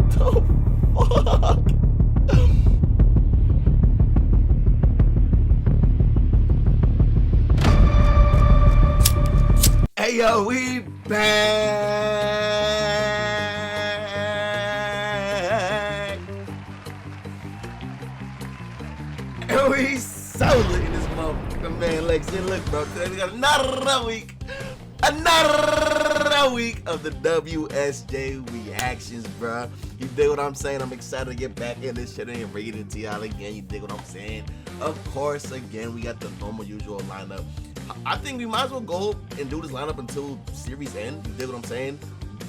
The fuck? Hey yo, we back. And we so lit in this motherfucker, man. Lex, look, bro. Today we got another week of the WSJ reactions, bro. You dig what I'm saying? I'm excited to get back in this shit and read it to y'all again. You dig what I'm saying? Of course, again, we got the normal, usual lineup. I think we might as well go and do this lineup until series end. You dig what I'm saying?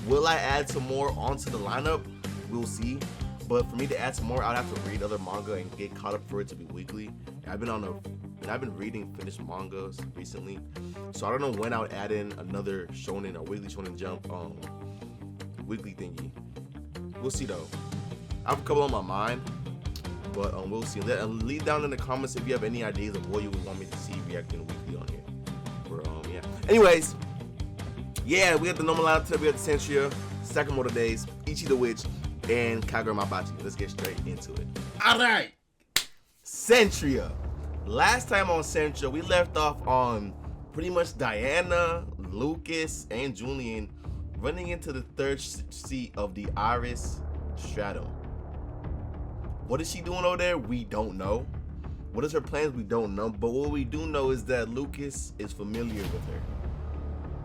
Will I add some more onto the lineup? We'll see. But for me to add some more, I'd have to read other manga and get caught up for it to be weekly. I've been reading finished mangas recently, so I don't know when I would add in another shonen or weekly shonen jump weekly thingy. We'll see though. I have a couple on my mind, but we'll see. Leave down in the comments if you have any ideas of what you would want me to see reacting weekly on here. Yeah. Anyways, yeah, we got the normal lineup today. We got the Centuria, Sakamoto Days, Ichi the Witch, and Kagurabachi. Let's get straight into it. Alright, Centuria. Last time on Centuria, we left off on pretty much Diana, Lucas, and Julian running into the third seat of the Iris Stratum. What is she doing over there? We don't know. What is her plans? We don't know. But what we do know is that Lucas is familiar with her.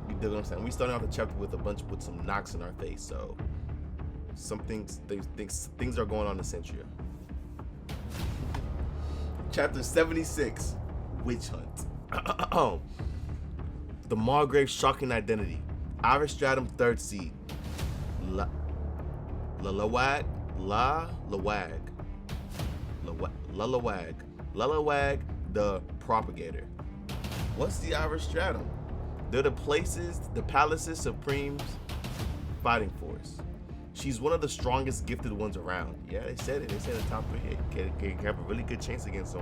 You dig what I'm saying? We starting off the chapter with some knocks in our face, so things are going on in Centuria. Chapter 76, Witch Hunt. The Margrave's shocking identity. Iris Stratum, third seed. Lalawag, the propagator. What's the Iris Stratum? They're the palace's supreme fighting force. She's one of the strongest gifted ones around. Yeah, they said it. They said the top 3 can have a really good chance against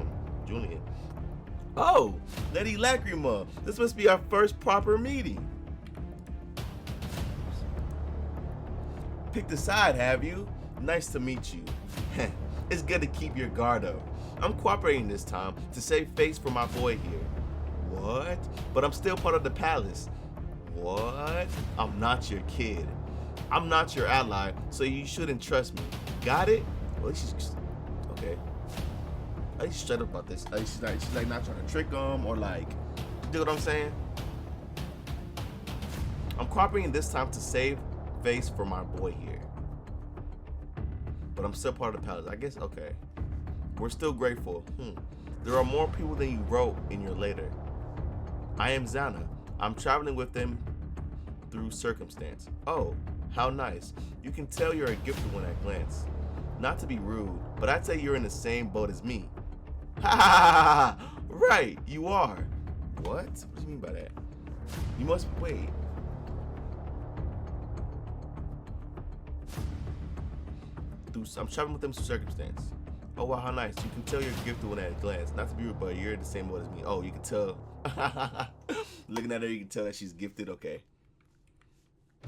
Julian. Oh, Lady Lacrima. This must be our first proper meeting. Picked a side, have you? Nice to meet you. It's good to keep your guard up. I'm cooperating this time to save face for my boy here. What? But I'm still part of the palace. What? I'm not your kid. I'm not your ally, so you shouldn't trust me. Got it? Well, she's okay. At least she's straight up about this. She's like not trying to trick him or like, you know what I'm saying? I'm cooperating this time to save face for my boy here. But I'm still part of the palace. I guess, okay. We're still grateful. There are more people than you wrote in your letter. I am Zana. I'm traveling with them through circumstance. Oh, how nice. You can tell you're a gifted one at glance. Not to be rude, but I'd say you're in the same boat as me. Ha ha ha ha! Right, you are. What? What do you mean by that? You must wait. I'm traveling with them through circumstance. Oh wow, how nice. You can tell you're a gifted one at a glance. Not to be rude, but you're in the same boat as me. Oh, you can tell. Looking at her, you can tell that she's gifted. Okay.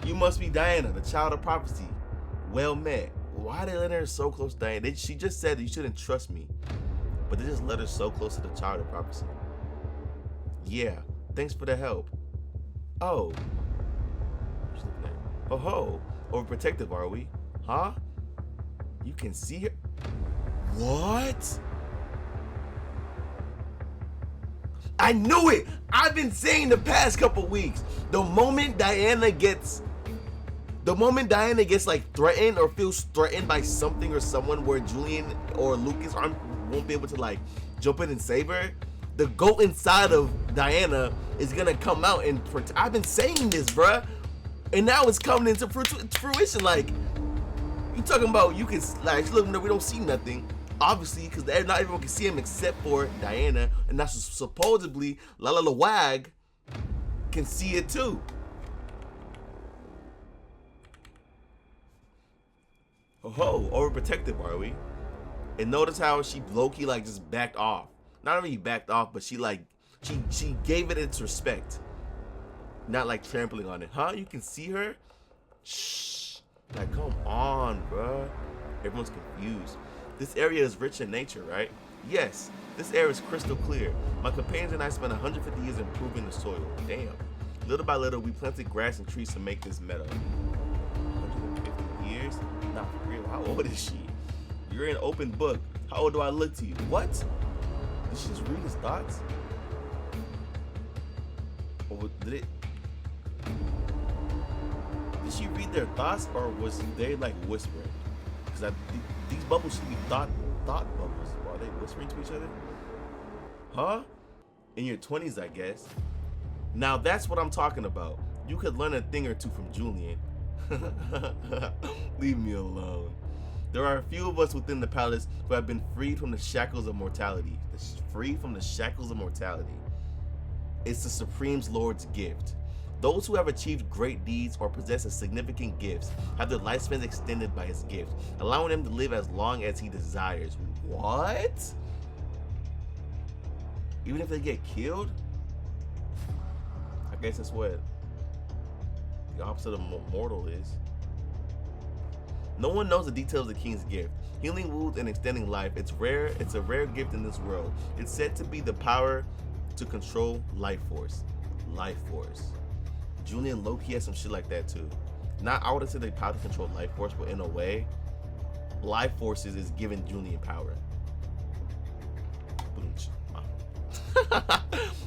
You must be Diana, the child of prophecy. Well met. Why are they letting her so close to Diana? She just said you shouldn't trust me. But they just let her so close to the child of prophecy. Yeah, thanks for the help. Oh. Oh ho. Overprotective, are we? Huh? You can see her. What? I knew it! I've been saying the past couple weeks. The moment Diana gets like threatened or feels threatened by something or someone where Julian or Lucas won't be able to like jump in and save her, the goat inside of Diana is gonna come out and I've been saying this, bruh. And now it's coming into fruition. Like, you talking about you can like look, we don't see nothing. Obviously, because not everyone can see him except for Diana, and that's supposedly Lalawag can see it too. Oh, overprotective, are we? And notice how she low-key like just backed off. Not only backed off, but she like she gave it its respect. Not like trampling on it. Huh? You can see her? Shh. Like, come on, bruh. Everyone's confused. This area is rich in nature, right? Yes, this air is crystal clear. My companions and I spent 150 years improving the soil. Damn. Little by little, we planted grass and trees to make this meadow. 150 years? Not for real. How old is she? You're an open book. How old do I look to you? What? Did she just read his thoughts? Or did it? Did she read their thoughts, or was they like whispering? Because these bubbles should be thought bubbles. Are they whispering to each other? Huh? In your 20s, I guess. Now that's what I'm talking about. You could learn a thing or two from Julian. Leave me alone. There are a few of us within the palace who have been freed from the shackles of mortality. Free from the shackles of mortality. It's the Supreme's Lord's gift. Those who have achieved great deeds or possess a significant gifts have their lifespans extended by his gift, allowing them to live as long as he desires. What? Even if they get killed? I guess that's what the opposite of mortal is. No one knows the details of the king's gift. Healing wounds and extending life. It's rare. It's a rare gift in this world. It's said to be the power to control life force. Life force. Julian Loki has some shit like that too. Not I would have said the power to control life force, but in a way, life forces is giving Julian power.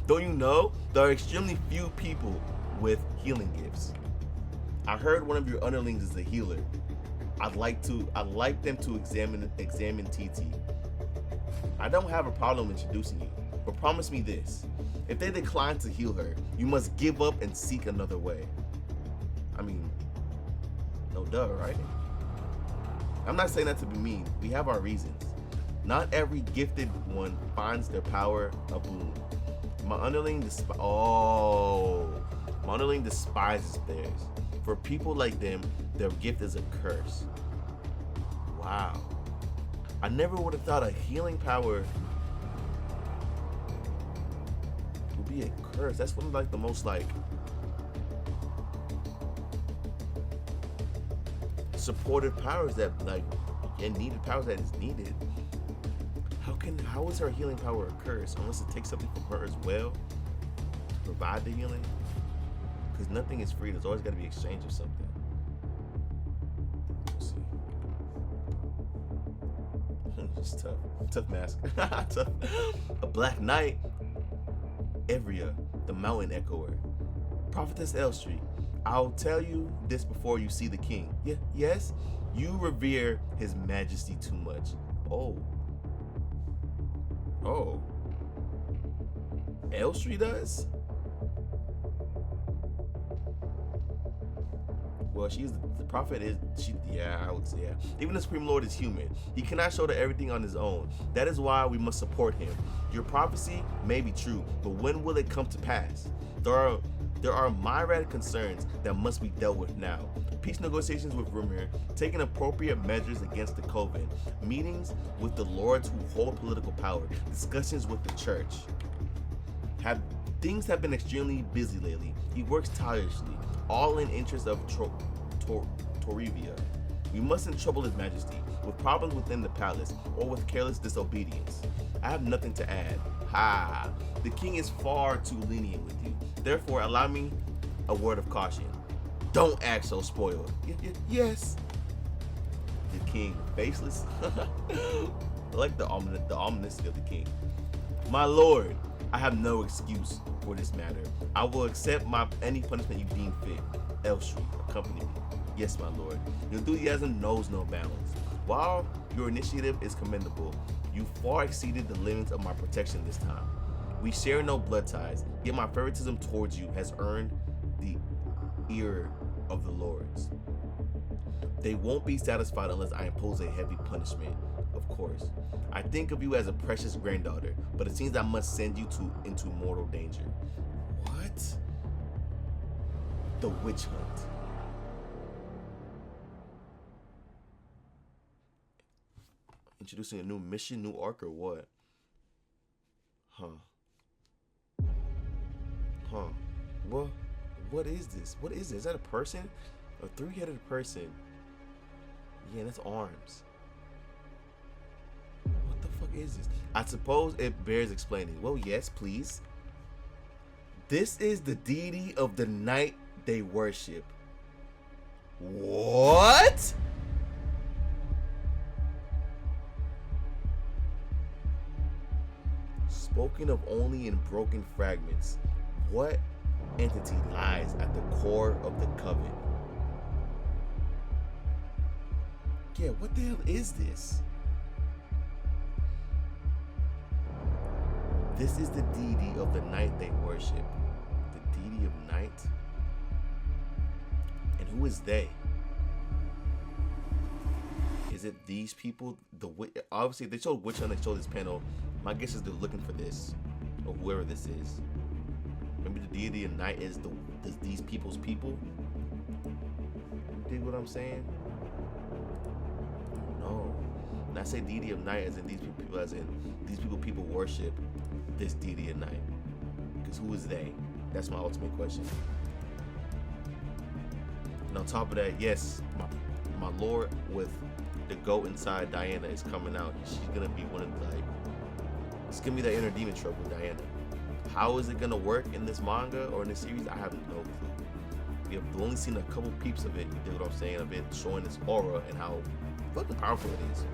Don't you know? There are extremely few people with healing gifts. I heard one of your underlings is a healer. I'd like them to examine TT. I don't have a problem introducing you, but promise me this. If they decline to heal her, you must give up and seek another way. I mean, no duh, right? I'm not saying that to be mean. We have our reasons. Not every gifted one finds their power a boon. My underling despises theirs. For people like them, their gift is a curse. Wow. I never would have thought a healing power would be a curse. That's one of like the most like supportive powers that like and needed powers that is needed. How is her healing power a curse unless it takes something from her as well to provide the healing? Because nothing is free. There's always got to be exchange of something. Let's see. It's tough mask. Tough. A black knight. Evria, the mountain echoer. Prophetess Elstree. I'll tell you this before you see the king. Yes, you revere his majesty too much. Oh. Elstree does? Well, she's the prophet is she yeah, I would say yeah. Even the Supreme Lord is human. He cannot shoulder everything on his own. That is why we must support him. Your prophecy may be true, but when will it come to pass? There are myriad concerns that must be dealt with now. Peace negotiations with Rumir, taking appropriate measures against the Coven, meetings with the lords who hold political power, discussions with the church. Things have been extremely busy lately. He works tirelessly, all in interest of Torivia. We mustn't trouble his majesty with problems within the palace or with careless disobedience. I have nothing to add. Ha! The king is far too lenient with you. Therefore, allow me a word of caution. Don't act so spoiled. Yes. The king, faceless. I like the ominous of the king. My lord, I have no excuse for this matter. I will accept any punishment you deem fit. Elstree, accompany me. Yes, my lord. Your enthusiasm knows no bounds. While your initiative is commendable, you far exceeded the limits of my protection this time. We share no blood ties, yet my favoritism towards you has earned the ear of the lords. They won't be satisfied unless I impose a heavy punishment, of course. I think of you as a precious granddaughter, but it seems I must send you into mortal danger. What? The witch hunt. Introducing a new mission, new arc, or what? What is this? What is this? Is that a person? A three-headed person Yeah, that's arms. What the fuck is this? I suppose it bears explaining. Well, yes, please. This is the deity of the night they worship. What? Spoken of only in broken fragments, what entity lies at the core of the coven? Yeah, what the hell is this? This is the deity of the night they worship. The deity of night? And who is they? Is it these people? Obviously, they showed which one they showed this panel. My guess is they're looking for this, or whoever this is. Maybe the deity of night is these people's people. Dig what I'm saying? No. And I say deity of night as in these people, as in these people worship this deity of night. Because who is they? That's my ultimate question. And on top of that, yes, my lord with the goat inside Diana is coming out. She's gonna be one of the, like, it's gonna be that inner demon trope with Diana. How is it gonna work in this manga or in this series? I have no clue. We've only seen a couple peeps of it. You dig what I'm saying? Of it showing its aura and how fucking powerful it is.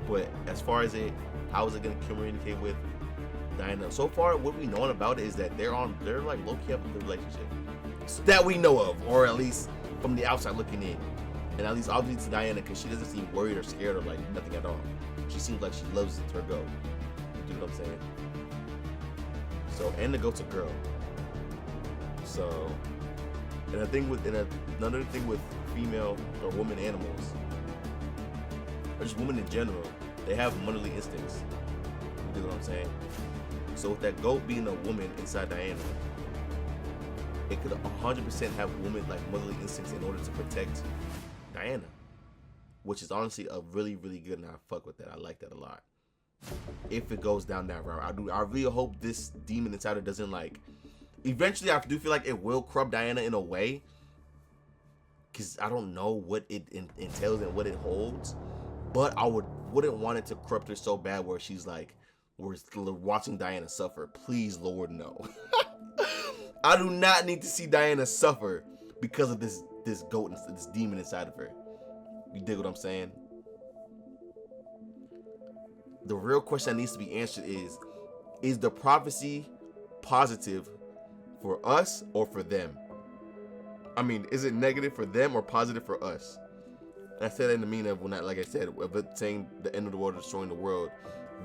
But as far as how is it gonna communicate with Diana? So far, what we know about it is that they're like low-key have a good relationship that we know of, or at least from the outside looking in. And at least obviously to Diana, because she doesn't seem worried or scared or like nothing at all. She seems like she loves her goat. You know what I'm saying? So, and the goat's a girl. So, and another thing with female or woman animals, or just women in general, they have motherly instincts. You know what I'm saying? So with that goat being a woman inside Diana, it could 100% have women like motherly instincts in order to protect Diana, which is honestly a really, really good, and I fuck with that. I like that a lot. If it goes down that route, I really hope this demon inside her doesn't like. Eventually, I do feel like it will corrupt Diana in a way, because I don't know what it entails and what it holds. But I wouldn't want it to corrupt her so bad where she's like, we're watching Diana suffer. Please, Lord, no. I do not need to see Diana suffer because of this goat, this demon inside of her. You dig what I'm saying? The real question that needs to be answered is the prophecy positive for us or for them? I mean, is it negative for them or positive for us? And I said that in the meaning of, when I, like I said, of it saying the end of the world or destroying the world,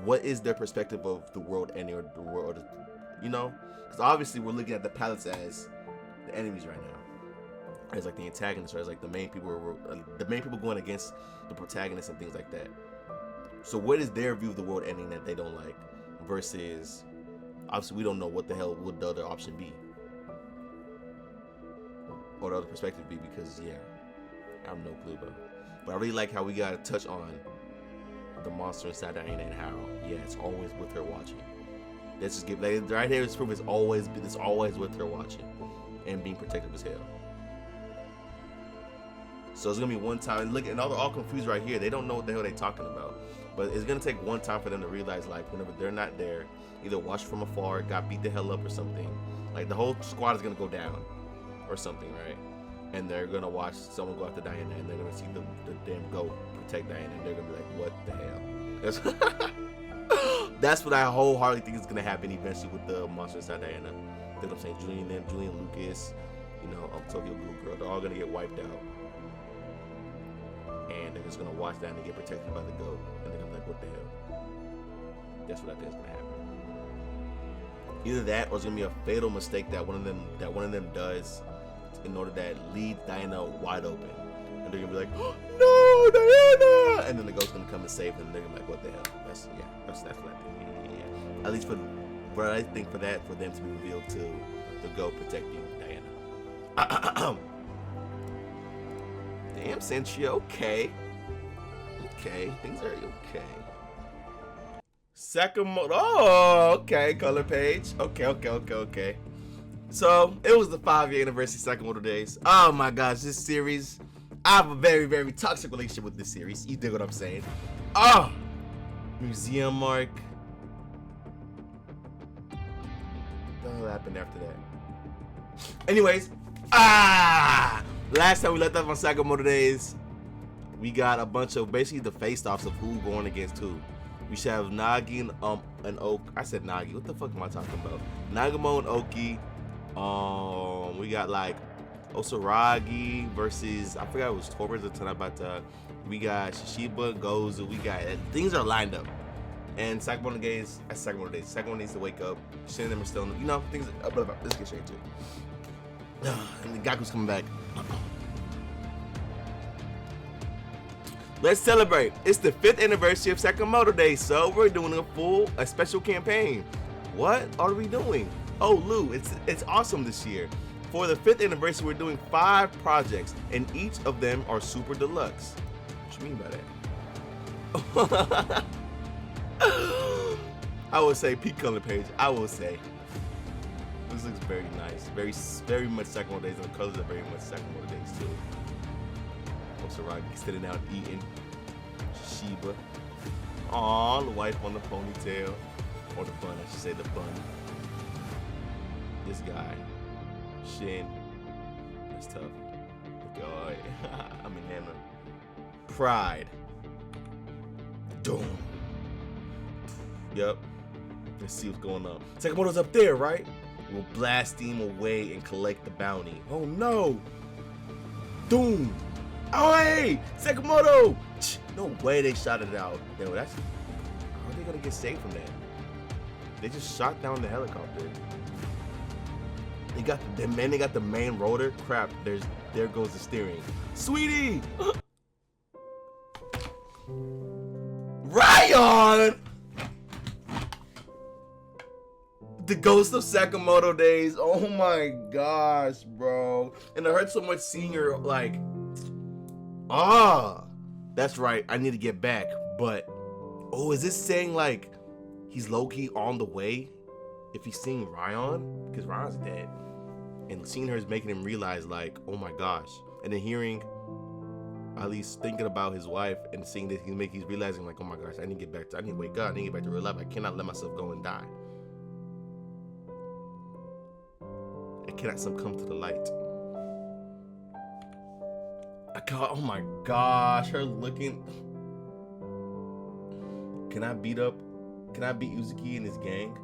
what is their perspective of the world ending, or the world, or you know? Because obviously we're looking at the palettes as the enemies right now, as like the antagonists, or as like the main people going against the protagonists and things like that. So what is their view of the world ending that they don't like, versus obviously we don't know what the hell would the other option be, or the other perspective be, because yeah, I have no clue, bro. But I really like how we got to touch on the monster inside Diana and how, yeah, it's always with her watching. Let's just give, like, right here is proof it's always with her watching and being protective as hell. So it's gonna be one time. Look, and they're all confused right here. They don't know what the hell they're talking about. But it's gonna take one time for them to realize, like, whenever they're not there, either watch from afar, got beat the hell up or something. Like the whole squad is gonna go down or something, right? And they're gonna watch someone go after Diana, and they're gonna see the damn goat protect Diana, and they're gonna be like, what the hell? That's what I wholeheartedly think is gonna happen eventually with the monster inside Diana. You know what I'm saying? Julian Lucas, you know, Tokyo Ghoul Girl, they're all gonna get wiped out. And they're just gonna watch Diana get protected by the goat, and they're gonna be like, what the hell? That's what I think is gonna happen. Either that, or it's gonna be a fatal mistake that one of them does, in order that leads Diana wide open, and they're gonna be like, oh, no, Diana! And then the ghost's gonna come and save them, and they're gonna be like, what the hell? That's what I think. Yeah. At least for them to be revealed to the goat protecting Diana. Damn, Centuria, okay, things are okay. Sakamoto, oh, okay, color page, okay. So, it was the 5-year anniversary Sakamoto days. Oh my gosh, this series I have a very, very toxic relationship with this series. You dig what I'm saying? Oh! Museum mark. What the hell happened after that? Anyways, last time we left off on Sakamoto days, we got a bunch of basically the face-offs of who going against who. We should have Nagi and Oki. I said Nagi. What the fuck am I talking about? Nagamo and Oki. We got like Osaragi versus, I forgot it was Torres or Tanabata. We got Shishiba, Gozu. We got things are lined up. And Sakamoto days. Sakamoto needs to wake up. Shin and them are still, you know, things. Let's get straight to it. And the Gaku's coming back. Let's celebrate. It's the 5th anniversary of Sakamoto Day, so we're doing a special campaign. What are we doing? Oh, Lou, it's awesome this year. For the 5th anniversary, we're doing 5 projects, and each of them are super deluxe. What you mean by that? I would say peak color page. I will say. This looks very nice. Very much Sakamoto days, and the colors are very much Sakamoto days too. Osaragi sitting down eating. Shiba. Aww, the wife on the ponytail. Or the bun, I should say the bun. This guy. Shin. That's tough. God. I mean, Hannah. Pride. Doom. Yep. Let's see what's going on. Sakamoto's up there, right? We'll blast him away and collect the bounty. Oh no! Doom! Oh hey! Sakamoto! No way they shot it out. How are they gonna get saved from that? They just shot down the helicopter. They got the main rotor. Crap! There goes the steering. Sweetie! Ryan! The ghost of Sakamoto days. Oh my gosh, bro. And it hurts so much seeing her like, that's right. I need to get back. But, oh, is this saying like he's low-key on the way? If he's seeing Ryan? Because Ryan's dead. And seeing her is making him realize like, oh my gosh. And then hearing, at least thinking about his wife and seeing that he's realizing like, oh my gosh, I need to get back to, I need to wake up. I need to get back to real life. I cannot let myself go and die. I cannot succumb to the light. Oh my gosh, her looking. Can I beat Uzuki and his gang?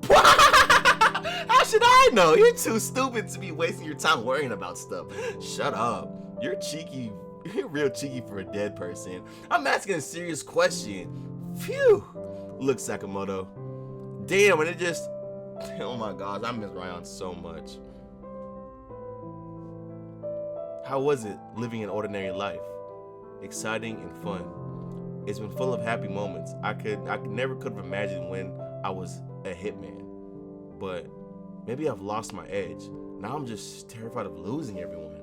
How should I know? You're too stupid to be wasting your time worrying about stuff. Shut up. You're cheeky. You're real cheeky for a dead person. I'm asking a serious question. Phew. Look, Sakamoto. Damn, and it just. Oh my gosh, I miss Ryan so much. How was it living an ordinary life? Exciting and fun. It's been full of happy moments. I never could have imagined when I was a hitman. But maybe I've lost my edge. Now I'm just terrified of losing everyone.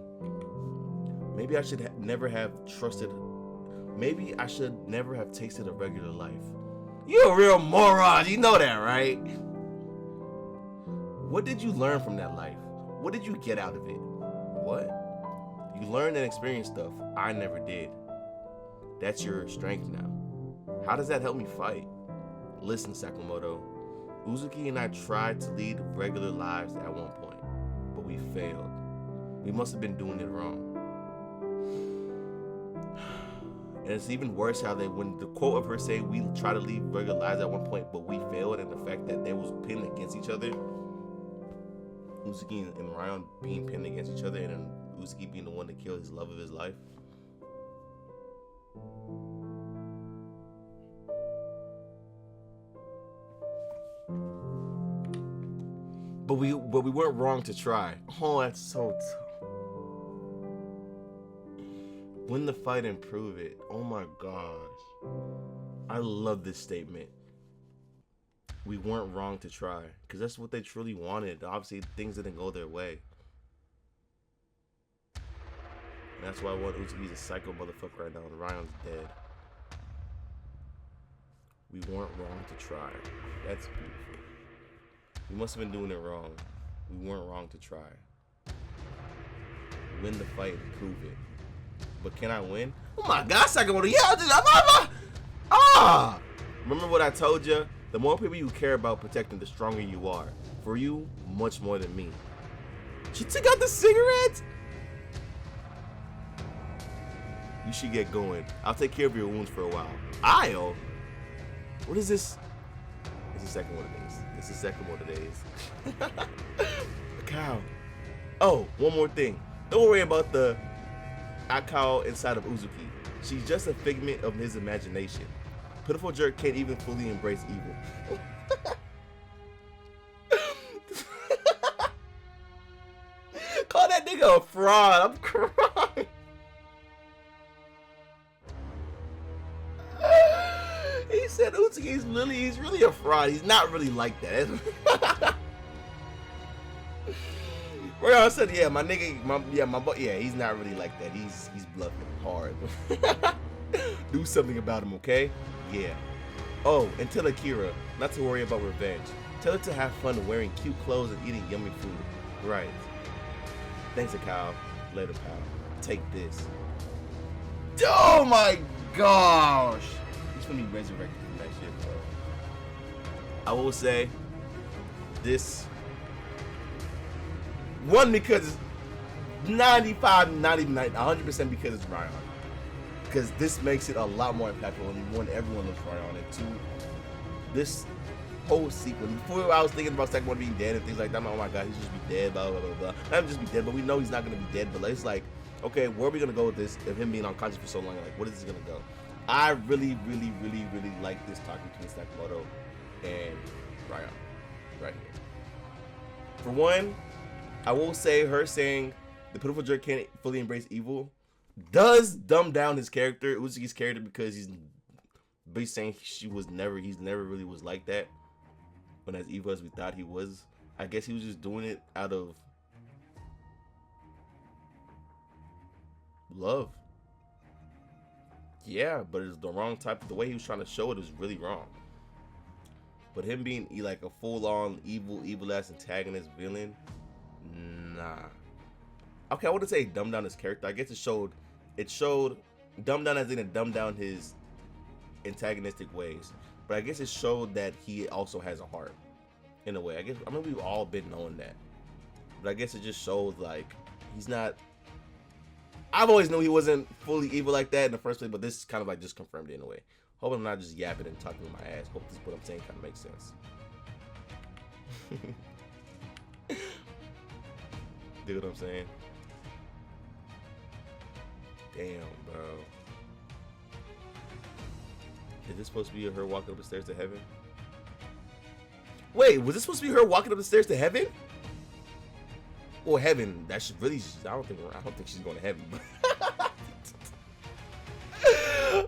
Maybe I should never have trusted. Maybe I should never have tasted a regular life. You're a real moron. You know that, right? What did you learn from that life? What did you get out of it? What? You learned and experienced stuff I never did. That's your strength now. How does that help me fight? Listen, Sakamoto. Uzuki and I tried to lead regular lives at one point, but we failed. We must have been doing it wrong. And it's even worse how when the quote of her saying we try to lead regular lives at one point, but we failed, and the fact that they was pinned against each other. Uzuki and Ryan being pinned against each other, and then Uzuki being the one to kill his love of his life. But we weren't wrong to try. Oh, that's so tough. Win the fight and prove it. Oh my gosh. I love this statement. We weren't wrong to try, because that's what they truly wanted. Obviously, things didn't go their way. And that's why one Uzuki's a psycho motherfucker right now, and Ryan's dead. We weren't wrong to try. That's beautiful. We must have been doing it wrong. We weren't wrong to try. win the fight and prove it. But can I win? Oh my God, Sakamoto, yeah, remember what I told you? The more people you care about protecting, the stronger you are. For you, much more than me. She took out the cigarette? You should get going. I'll take care of your wounds for a while. I'll? What is this? This is Sakamoto days. This is Sakamoto days. A cow. Oh, one more thing. Don't worry about the Akao inside of Uzuki. She's just a figment of his imagination. Pitiful jerk can't even fully embrace evil. Call that nigga a fraud. I'm crying. He said Uzuki's he's really a fraud. He's not really like that. Rayon said, yeah, my nigga, yeah, he's not really like that. He's bluffing hard. Do something about him, okay? Yeah. Oh, and tell Akira not to worry about revenge. Tell her to have fun wearing cute clothes and eating yummy food. Right. Thanks, Akao. Later, pal. Take this. Oh my gosh! He's gonna be resurrected from that shit, bro. I will say this. One, because it's 95, not even 100% because it's Ryan. Because this makes it a lot more impactful and one, everyone looks Ryan. And two, this whole sequence. Before I was thinking about Sakamoto being dead and things like that, I'm like, oh my God, he's just be dead, blah, blah, blah, blah. Not just be dead, but we know he's not going to be dead. But it's like, okay, where are we going to go with this? Of him being unconscious for so long, like, what is this going to go? I really, really, really, really like this talk between Sakamoto and Ryan right here. For one, I will say her saying the pitiful jerk can't fully embrace evil does dumb down his character, Uzuki's character, because he's basically saying he's never really was like that. When as evil as we thought he was, I guess he was just doing it out of love. Yeah, but it's the wrong type. The way he was trying to show it was really wrong. But him being like a full-on evil ass antagonist villain, nah. Okay, I wouldn't say dumb down his character. I guess it showed dumb down as in dumb down his antagonistic ways. But I guess it showed that he also has a heart, in a way. I mean, we've all been knowing that. But I guess it just shows like he's not. I've always knew he wasn't fully evil like that in the first place, but this kind of like just confirmed it in a way. Hope I'm not just yapping and talking with my ass. Hope this what I'm saying kind of makes sense. Dig what I'm saying? Damn, bro. Is this supposed to be her walking up the stairs to heaven? Wait, was this supposed to be her walking up the stairs to heaven? Or heaven? That should really. I don't think she's going to heaven.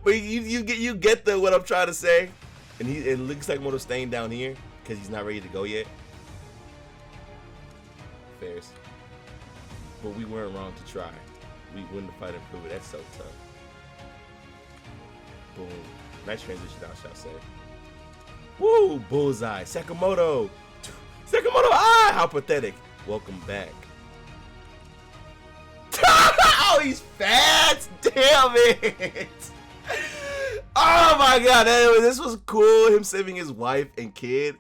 But you get what I'm trying to say. And it looks like Moto's staying down here because he's not ready to go yet. Fairs. But we weren't wrong to try. We win the fight and prove it. That's so tough. Boom. Nice transition, I shall say. Woo! Bullseye. Sakamoto. Sakamoto. Ah! How pathetic. Welcome back. Oh, he's fat. Damn it. Oh my God. Anyway, this was cool. Him saving his wife and kid.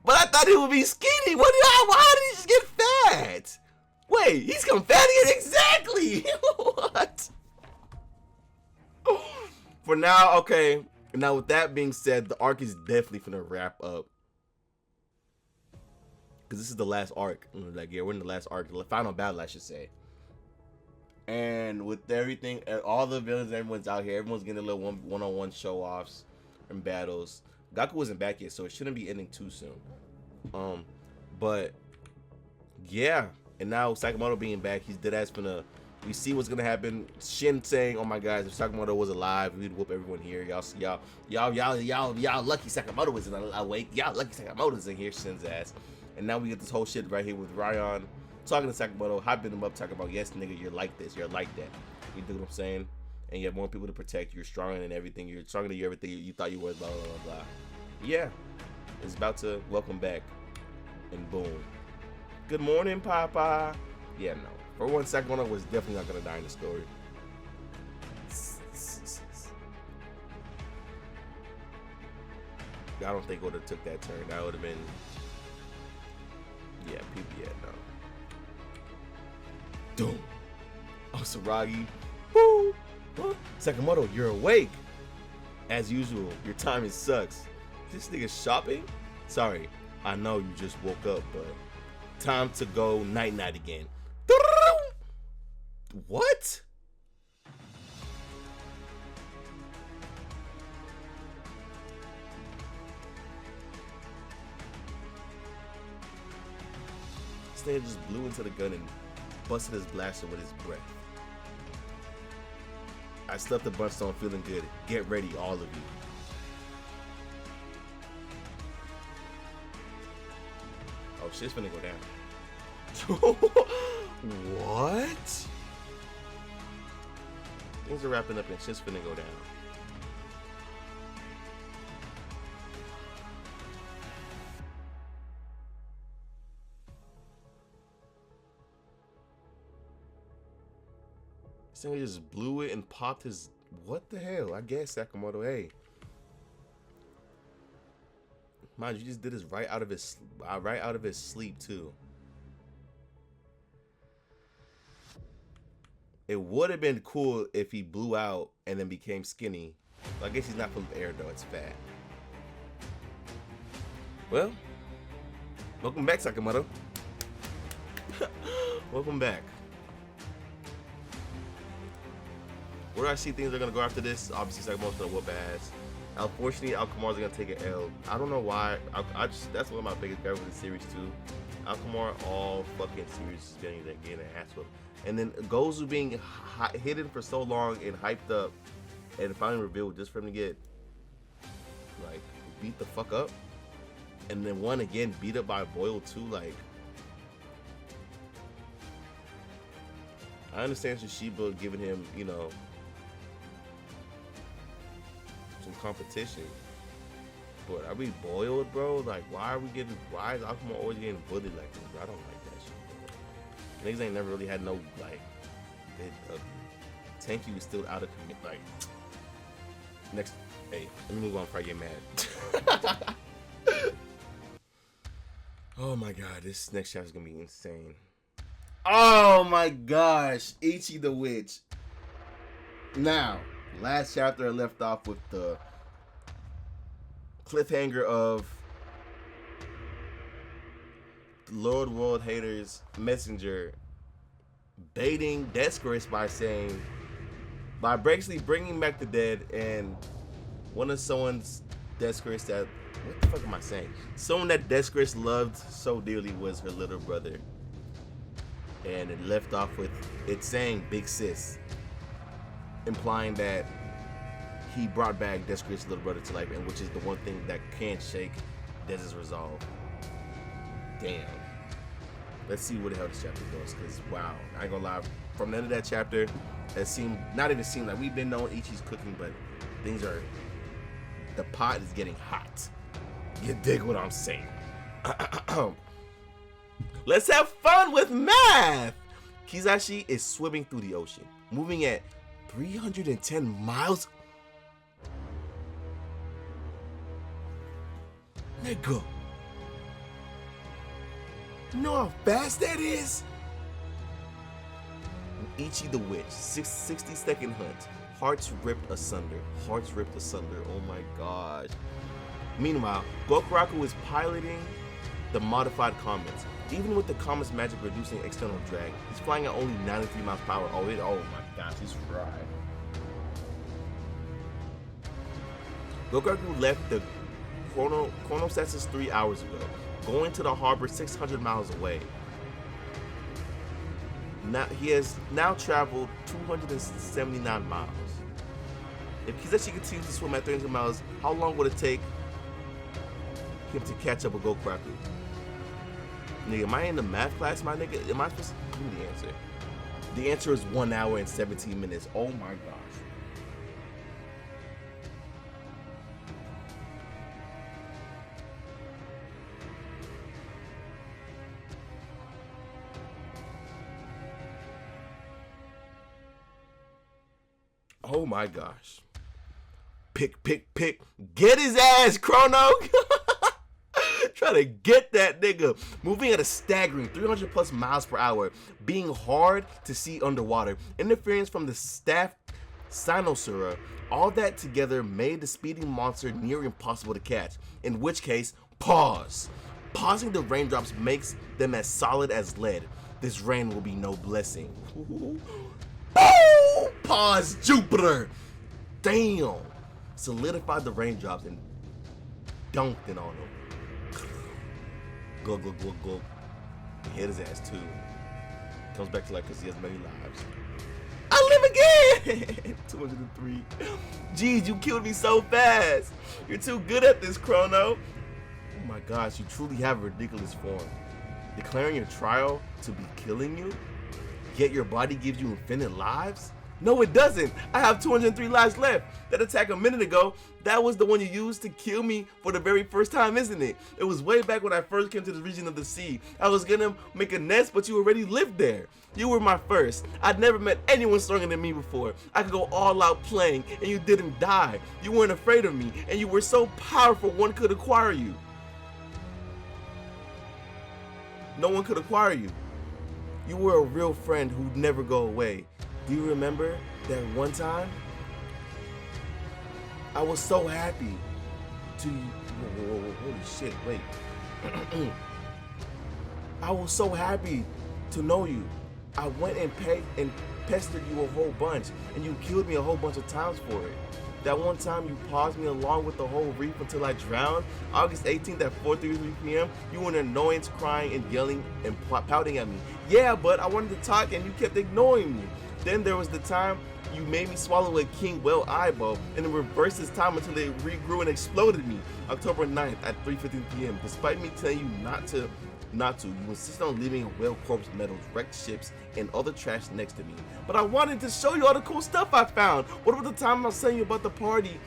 But I thought he would be skinny. Why did he just get fat? Wait, he's come fat again? Exactly. What? For now, okay. Now with that being said, the arc is definitely finna wrap up. Because this is the last arc. Like, yeah, we're in the last arc. The final battle, I should say. And with everything, all the villains, everyone's out here. Everyone's getting a little one-on-one show-offs and battles. Gaku wasn't back yet, so it shouldn't be ending too soon. But yeah. And now Sakamoto being back, he's deadass finna. We see what's gonna happen. Shin saying, "Oh my God, if Sakamoto was alive, we'd whoop everyone here. Y'all lucky Sakamoto isn't awake. Y'all lucky Sakamoto's in here." Shin's ass. And now we get this whole shit right here with Ryan talking to Sakamoto, hyping him up, talking about, yes, nigga, you're like this, you're like that. You dig what I'm saying? And you have more people to protect. You're stronger than everything. You're stronger than everything you thought you was. Blah blah blah blah. Yeah, it's about to welcome back, and boom. Good morning, Papa. Yeah, no. For one, Sakamoto was definitely not gonna die in the story. I don't think it would have took that turn. That would have been, yeah, PBA, no. Doom. Oh, Saragi. Woo! Huh? Sakamoto, you're awake. As usual, your timing sucks. This nigga shopping? Sorry, I know you just woke up, but time to go night-night again. What? This nigga just blew into the gun and busted his blaster with his breath. I slept a bunch, so I'm feeling good. Get ready, all of you. Oh, shit's finna go down. What? Things are wrapping up and shit's finna go down. Somebody just blew it and popped his. What the hell? I guess Sakamoto. Hey, mind you, just did this right out of his sleep too. It would have been cool if he blew out and then became skinny. I guess he's not full of air though. It's fat. Well, welcome back, Sakamoto. Welcome back. Where do I see things are gonna go after this? Obviously, Sakamoto's gonna whoop ass. Unfortunately, Alkamar's gonna take an L. I don't know why. I just, that's one of my biggest gripes with the series too. Alkamar all fucking series is getting an ass whoop. And then Gozu being hidden for so long and hyped up, and finally revealed just for him to get like beat the fuck up, and then one again beat up by Boyle too. Like, I understand Shishiba giving him, you know, some competition, but are we boiled, bro? Like, why is Alkamar always getting bullied like this, bro? I don't like that shit, bro. Niggas ain't never really had no, like, Tanky was still out of commit. Like, next, hey, let me move on before I get mad. Oh my god, this next chapter is gonna be insane. Oh my gosh, Ichi the Witch. Now, last chapter I left off with the cliffhanger of the Lord World Hater's messenger baiting Descaris by basically bringing back the dead, and one of someone's Descaris that, what the fuck am I saying? Someone that Descaris loved so dearly was her little brother. And it left off with it saying Big Sis, implying that he brought back Descaris' little brother to life, and which is the one thing that can't shake Dez's resolve. Damn. Let's see where the hell this chapter goes, because wow, I ain't gonna lie, from the end of that chapter, it seemed, not even seemed like we've been knowing Ichi's cooking, but things are, the pot is getting hot. You dig what I'm saying? Let's have fun with math! Kizashi is swimming through the ocean, moving at 310 miles. Nigga. You know how fast that is? Ichi the Witch, 60-second hunt. Hearts ripped asunder. Hearts ripped asunder. Oh my gosh. Meanwhile, Gokuraku is piloting the modified comets. Even with the comet's magic reducing external drag, he's flying at only 93 miles per hour. Oh my gosh, he's fried. Gokuraku left the Chronostasis 3 hours ago, going to the harbor 600 miles away. Now he has now traveled 279 miles. If Kizashi continues to swim at 300 miles, how long would it take him to catch up with Gokuraku? Nigga, am I in the math class, my nigga? Am I supposed to give me the answer? The answer is 1 hour and 17 minutes. Oh my gosh. Oh my gosh. Pick. Get his ass, Chrono. Try to get that nigga. Moving at a staggering 300 plus miles per hour. Being hard to see underwater. Interference from the staff Centuria. All that together made the speeding monster near impossible to catch. In which case, pause. Pausing the raindrops makes them as solid as lead. This rain will be no blessing. Oh, pause Jupiter. Damn. Solidified the raindrops and dunked it on him. Go. Hit his ass too. Comes back to life because he has many lives. I live again! 203. Jeez, you killed me so fast. You're too good at this, Chrono. Oh my gosh, you truly have a ridiculous form. Declaring your trial to be killing you? Yet your body gives you infinite lives? No, it doesn't. I have 203 lives left. That attack a minute ago, that was the one you used to kill me for the very first time, isn't it? It was way back when I first came to the region of the sea. I was gonna make a nest, but you already lived there. You were my first. I'd never met anyone stronger than me before. I could go all out playing, and you didn't die. You weren't afraid of me, and you were so powerful one could acquire you. No one could acquire you. You were a real friend who'd never go away. Do you remember that one time? I was so happy to... Whoa, holy shit, wait. I was so happy to know you. I went and pestered you a whole bunch, and you killed me a whole bunch of times for it. That one time you paused me along with the whole reef until I drowned. August 18th at 4:33 p.m. You were an annoyance, crying and yelling and pouting at me. Yeah, but I wanted to talk and you kept ignoring me. Then there was the time you made me swallow a king whale eyeball and then reversed this time until it regrew and exploded me. October 9th at 3:15 p.m. Despite me telling you not to, you insisted on leaving a whale corpse, metals, wrecked ships, and other trash next to me. But I wanted to show you all the cool stuff I found. What about the time I was telling you about the party,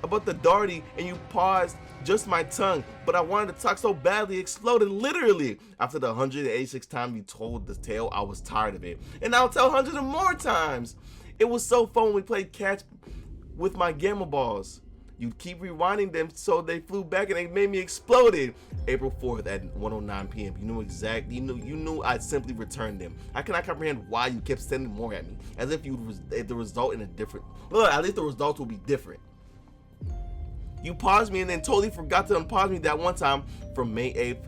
about the darty, and you paused just my tongue, but I wanted to talk so badly it exploded literally. After the 186th time you told the tale, I was tired of it. And I'll tell hundreds more times. It was so fun when we played catch with my gamma balls. You'd keep rewinding them so they flew back and they made me exploded. April 4th at 1:09 p.m. You knew I'd simply returned them. I cannot comprehend why you kept sending more at me, as if the result in a different. Well, at least the results will be different. You paused me and then totally forgot to unpause me that one time from May 8th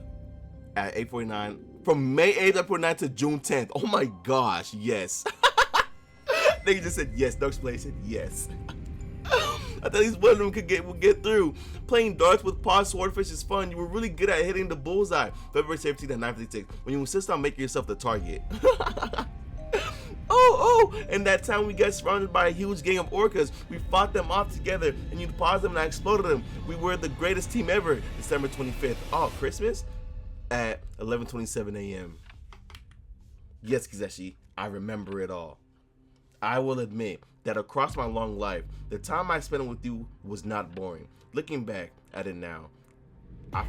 at 8:49. From May 8th at 8:49 to June 10th. Oh my gosh, yes. They just said yes. No explanation. Yes. I thought at least one of them would get through. Playing darts with paused swordfish is fun. You were really good at hitting the bullseye. February 17th at 9:56. When you insist on making yourself the target. Oh, and that time we got surrounded by a huge gang of orcas. We fought them off together, and you paused them and I exploded them. We were the greatest team ever. December 25th. Oh, Christmas? At 11:27 a.m. Yes, Kizashi, I remember it all. I will admit that across my long life, the time I spent with you was not boring. Looking back at it now, I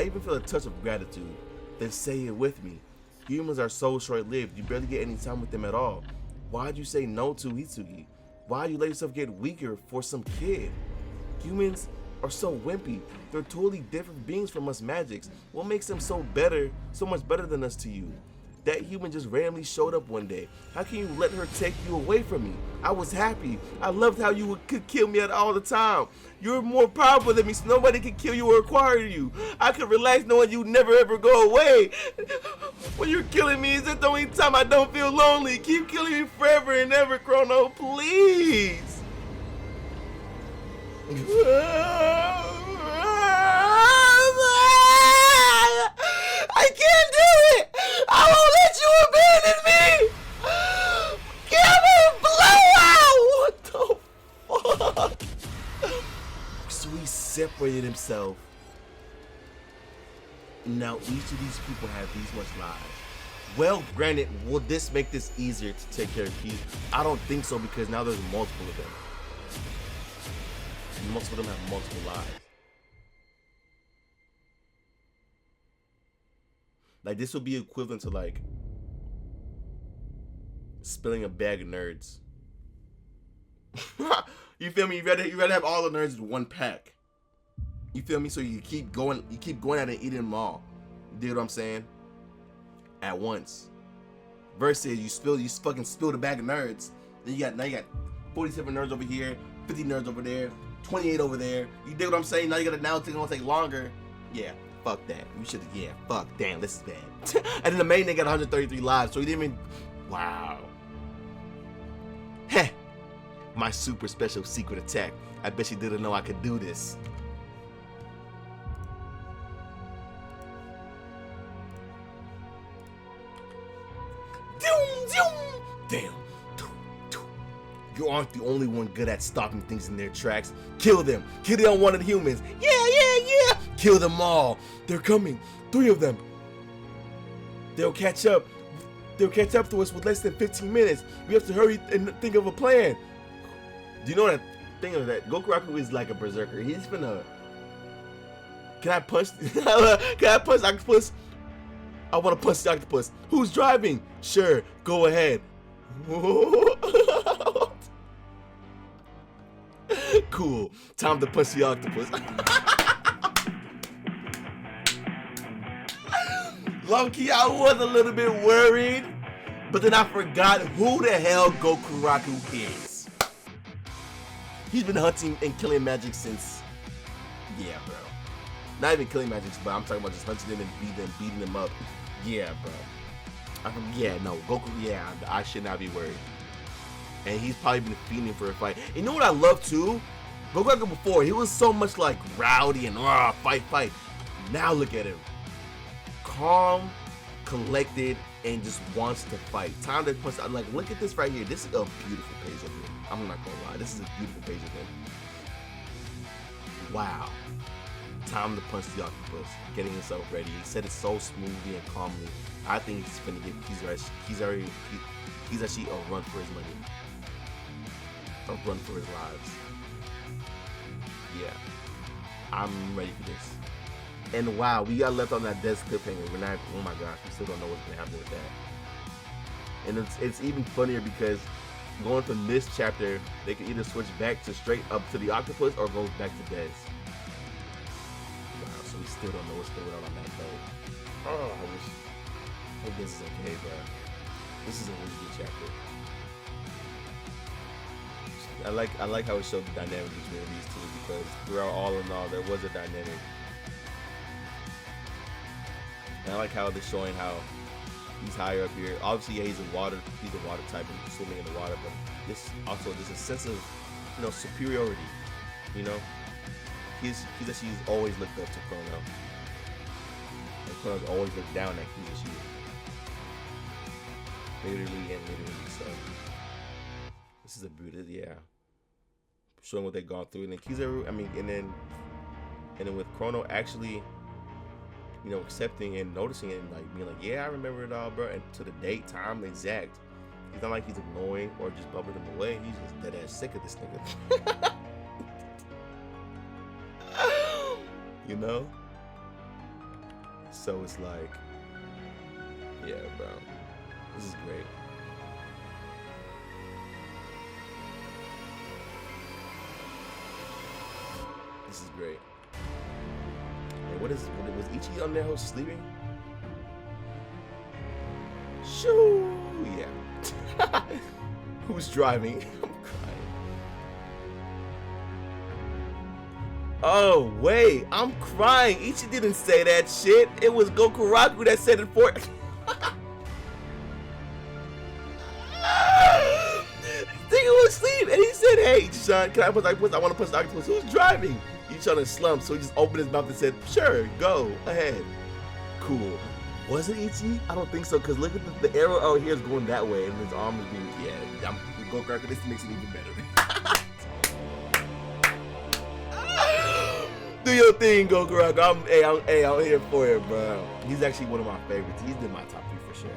even feel a touch of gratitude. Then say it with me. Humans are so short-lived, you barely get any time with them at all. Why'd you say no to Hitsugi? Why'd you let yourself get weaker for some kid? Humans are so wimpy. They're totally different beings from us magics. What makes them so much better than us to you? That human just randomly showed up one day. How can you let her take you away from me? I was happy. I loved how you could kill me all the time. You're more powerful than me, so nobody can kill you or acquire you. I could relax knowing you never ever go away. When you're killing me, is that the only time I don't feel lonely? Keep killing me forever and ever, Chrono, please. I can't do it! I won't let you abandon me! Gamma blowout! What the fuck? So he separated himself. Now each of these people have these much lives. Well, granted, will this make this easier to take care of Keith? I don't think so, because now there's multiple of them. Most of them have multiple lives. Like, this would be equivalent to, like, spilling a bag of nerds. You feel me? You rather have all the nerds in one pack. You feel me? So you keep going at it and eating them all. You dig what I'm saying? At once. Versus you fucking spill the bag of nerds. Then now you got 47 nerds over here, 50 nerds over there, 28 over there. You dig what I'm saying? Now it's gonna take longer. Yeah, fuck that. You should fuck, damn, this is bad. And then the main nigga got 133 lives, so he didn't even, wow. Heh, my super special secret attack. I bet you didn't know I could do this. Damn. You aren't the only one good at stopping things in their tracks. Kill them. Kill the unwanted humans. Yeah. Kill them all. They're coming. 3 of them. They'll catch up. They'll catch up to us with less than 15 minutes. We have to hurry and think of a plan. Do you know that thing of that? Gokuraku is like a berserker. He's finna. Can I punch? Can I punch octopus? I want to punch the octopus. Who's driving? Sure, go ahead. Cool. Time to punch the octopus. Low-key, I was a little bit worried, but then I forgot who the hell Gokuraku is. He's been hunting and killing magic since, yeah, bro. Not even killing magic, but I'm talking about just hunting them and beating them up. Yeah, bro. Goku, yeah, I should not be worried. And he's probably been fiending for a fight. You know what I love too? Gokuraku before, he was so much like rowdy and fight. Now look at him. Calm, collected, and just wants to fight. Time to punch. I'm like, look at this right here. This is a beautiful page of him. I'm not gonna lie. This is a beautiful page of him. Wow. Time to punch the octopus. Getting himself ready. He said it so smoothly and calmly. I think he's gonna get. He's actually a run for his money. A run for his lives. Yeah. I'm ready for this. And wow, we got left on that desk cliffhanger. We're not. Oh my gosh, we still don't know what's gonna happen with that. And it's even funnier because going from this chapter, they can either switch back to straight up to the octopus or goes back to Des. Wow, so we still don't know what's going on that boat. Oh, I hope this is okay, bro. This is a really good chapter. I like how it showed the dynamic between these two because throughout all in all, there was a dynamic. And I like how they're showing how he's higher up here. Obviously, yeah, he's a water type and swimming in the water, but this also there's a sense of, superiority. He's always looked up to Chrono. And Chrono's always looked down at Kizashi. Literally and literally, so this is a beautiful, yeah. Showing what they've gone through, and then Kizaru, and then with Chrono actually, accepting and noticing it, and like being like, yeah, I remember it all, bro, and to the date, time, exact. It's not like he's ignoring or just bumping him away. He's just dead ass sick of this nigga. So it's like, yeah, bro, this is great. This is great. Hey, was Ichi on there host sleeping? Shoo! Yeah. Who's driving? I'm crying. Oh, wait. I'm crying. Ichi didn't say that shit. It was Gokuraku that said it for Nigga was asleep and he said, hey, son, can I put octopus? I want to push the octopus. Who's driving? Ichi on a slump, so he just opened his mouth and said, sure, go ahead. Cool. Was it Ichi? I don't think so, because look at the arrow out here is going that way, and his arm is being, yeah, I'm Gokuraku. This makes it even better. Do your thing, Gokuraku. I'm here for it, bro. He's actually one of my favorites. He's in my top 3 for sure.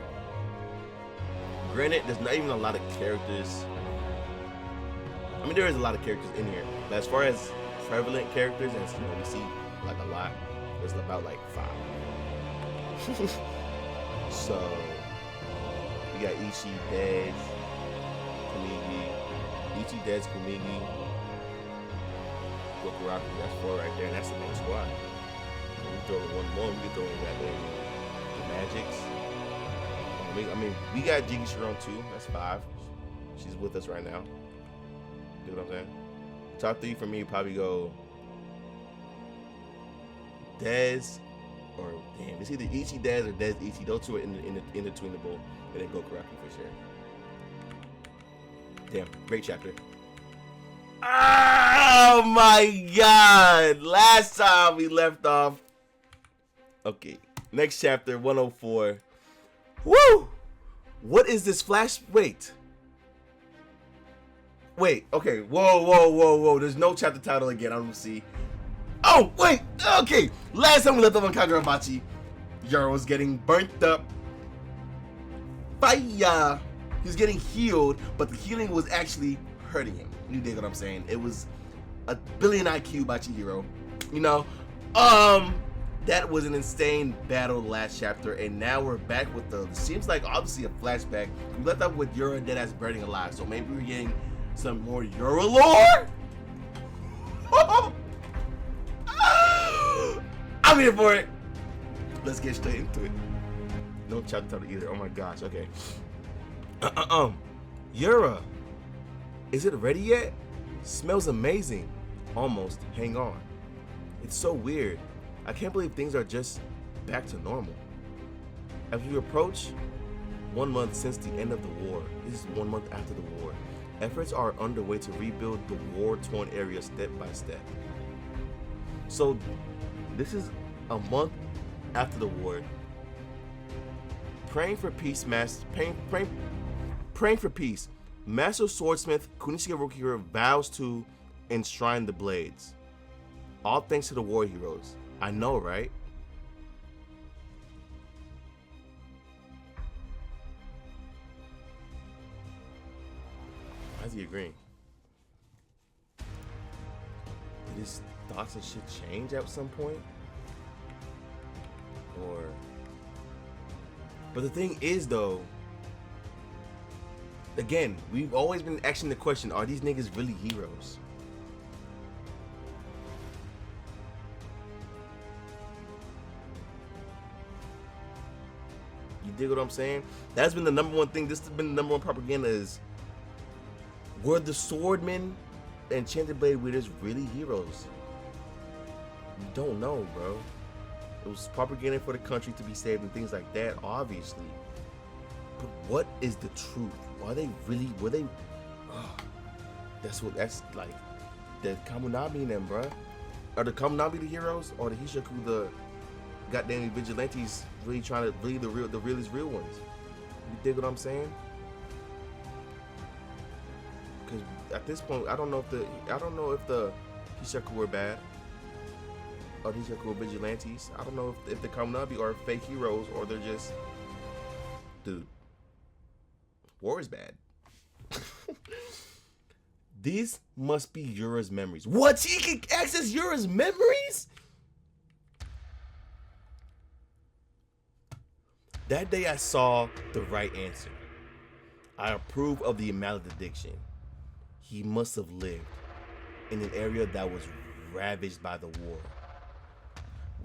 Granted, there's not even a lot of characters. I mean, there is a lot of characters in here, but as far as prevalent characters, as we see like a lot, there's about like 5. So we got Ichi, Dej, Kamigi, Ichi, Des, Kumigi, Kagurabachi. That's 4 right there, and that's the main squad. We throw in one more. We can throw in the Magics. I mean, we got Jiggy Sharon too. That's 5. She's with us right now. You know what I'm saying? Top 3 for me would probably go Dez, or damn, it's either Ichi Dez or Dez Ichi. Those two are intertwinable, and then Kagurabachi for sure. Damn, great chapter. Oh my god! Last time we left off. Okay, next chapter 104. Woo! What is this flash? Wait. Okay. Whoa. There's no chapter title again. I don't see. Oh, wait. Okay. Last time we left off on Kagurabachi, Yara was getting burnt up. Fire. He was getting healed, but the healing was actually hurting him. You dig what I'm saying? It was a billion IQ by Chihiro. You know? That was an insane battle last chapter, and now we're back with seems like obviously a flashback. We left off with Yura deadass burning alive, so maybe we're getting some more Yura lore? I'm here for it. Let's get straight into it. No chapter title either. Oh my gosh. Okay. Yura, is it ready yet? Smells amazing. Almost. Hang on. It's so weird. I can't believe things are just back to normal. As we approach 1 month since the end of the war, this is 1 month after the war, efforts are underway to rebuild the war-torn area step by step. So this is a month after the war. Praying for peace, praying for peace. Master Swordsmith Kunishige Rokihira vows to enshrine the blades. All thanks to the war heroes. I know, right? Why is he agreeing? Did his thoughts and shit change at some point? Or... But the thing is, though, again, we've always been asking the question, are these niggas really heroes? You dig what I'm saying? That's been the number one thing. This has been the number one propaganda is, were the swordmen and enchanted blade wielders really heroes? You don't know, bro. It was propaganda for the country to be saved and things like that, obviously. But what is the truth? Are they really, were they, that's like, the Kamunabi and them, bro. Are the Kamunabi the heroes, or the Hishaku the goddamn vigilantes really trying to be the realest real ones? You dig what I'm saying? Because at this point, I don't know if the Hishaku were bad, or the Hishaku were vigilantes. I don't know if the Kamunabi are fake heroes, or they're just, dude, war is bad. These must be Yura's memories. What? He can access Yura's memories? That day I saw the right answer. I approve of the malediction. He must have lived in an area that was ravaged by the war.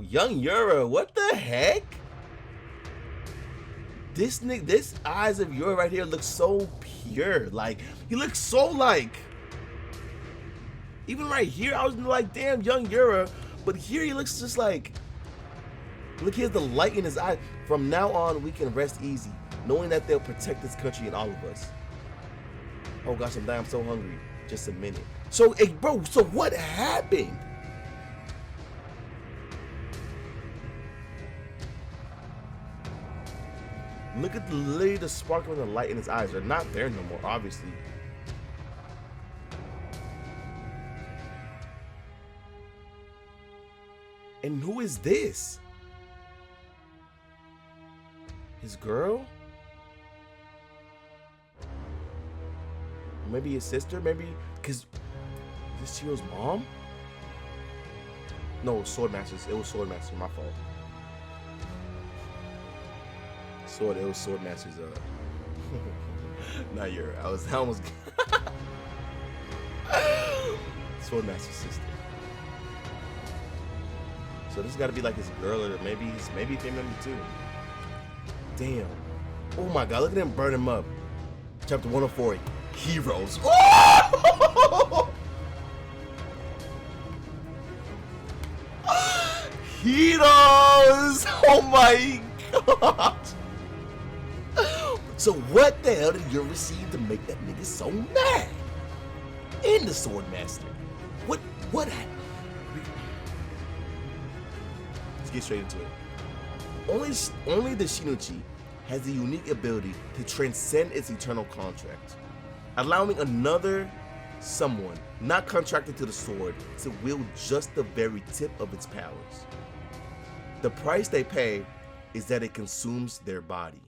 Young Yura, what the heck? This eyes of Yura right here looks so pure. Like, he looks so like, even right here, I was like, damn, young Yura. But here he looks just like, look, he has the light in his eye. From now on, we can rest easy, knowing that they'll protect this country and all of us. Oh gosh, I'm dying, I'm so hungry. Just a minute. So, hey, bro, so what happened? Look at literally the sparkle and the light in his eyes. They're not there no more, obviously. And who is this? His girl? Maybe his sister? Maybe, because is this Chihiro's mom? No, Swordmasters. It was Swordmasters, my fault. It was Swordmasters, not your, I almost Swordmaster's sister. So this got to be like his girl, or maybe a family member too. Damn. Oh my God! Look at him burn him up. Chapter 104. Heroes. Oh! Heroes! Oh my God! So what the hell did you receive to make that nigga so mad? And the Swordmaster. What happened? Let's get straight into it. Only the Shinichi has the unique ability to transcend its eternal contract, allowing another someone not contracted to the sword to wield just the very tip of its powers. The price they pay is that it consumes their body.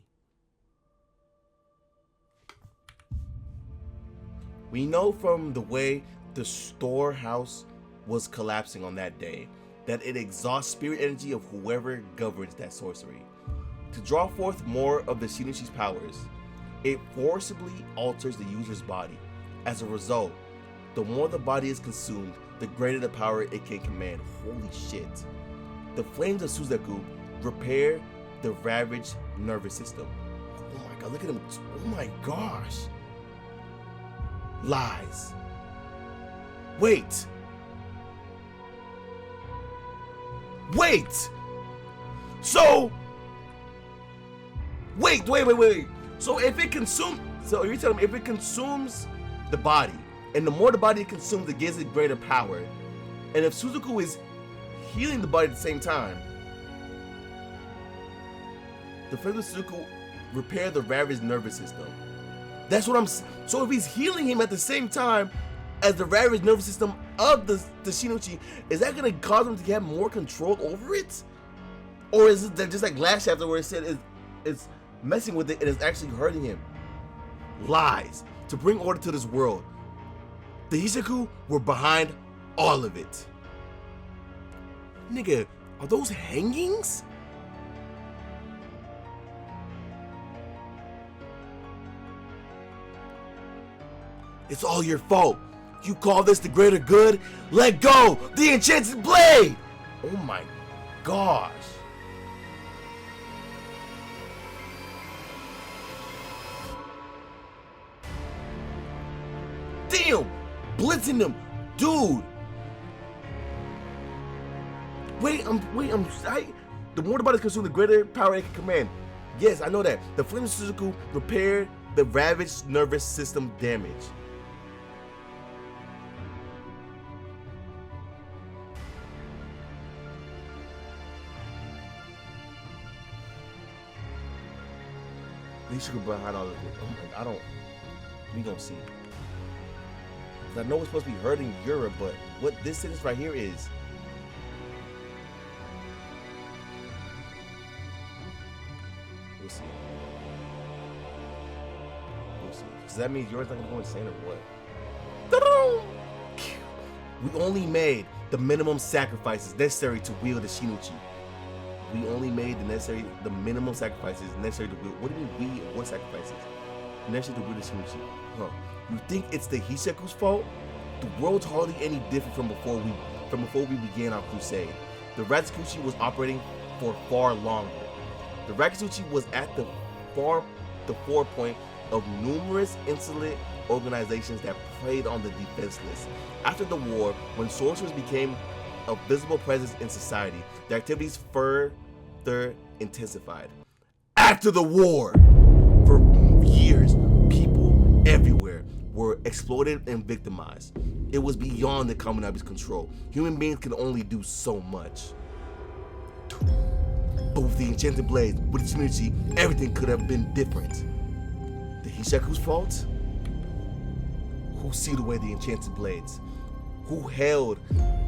We know from the way the storehouse was collapsing on that day that it exhausts spirit energy of whoever governs that sorcery. To draw forth more of the Shinichi's powers, it forcibly alters the user's body. As a result, the more the body is consumed, the greater the power it can command. Holy shit. The flames of Suzaku repair the ravaged nervous system. Oh my God, look at him. Oh my gosh. Lies. Wait. So, wait. So if it consumes, so you're telling me if it consumes the body, and the more the body it consumes, it gives it greater power. And if Suzaku is healing the body at the same time, the flames of Suzaku repair the ravaged nervous system. That's what I'm. So if he's healing him at the same time as the ravaged nervous system of the Shinichi, is that gonna cause him to have more control over it? Or is it just like last chapter where it said it's messing with it and it's actually hurting him? Lies. To bring order to this world. The Hishaku were behind all of it. Nigga, are those hangings? It's all your fault. You call this the greater good? Let go! The enchanted blade! Oh my gosh. Damn! Blitzing them! Dude! The more the body is consumed, the greater power it can command. Yes, I know that. The Flame Suzaku repair the ravaged nervous system damage. They should go behind all of it. We gonna see. I know it's supposed to be hurting Europe, but what this sentence right here is. We'll see. Does that mean Europe's not gonna go insane or what? We only made the minimum sacrifices necessary to wield the Shinichi. We only made the minimum sacrifices necessary to wield. What do you mean we? What sacrifices? Necessary to wield the Shinichi. Huh. You think it's the Hishaku's fault? The world's hardly any different from before we began our crusade. The Ratsukuchi was operating for far longer. The Ratsukuchi was at the forepoint of numerous insolent organizations that preyed on the defenseless. After the war, when sorcerers became a visible presence in society, their activities further intensified. After the war, for years, people everywhere were exploited and victimized. It was beyond the Kaminabi's control. Human beings can only do so much. But with the enchanted blades, with the Shinichi, everything could have been different. The Hishaku's fault? Who sealed away the enchanted blades? Who held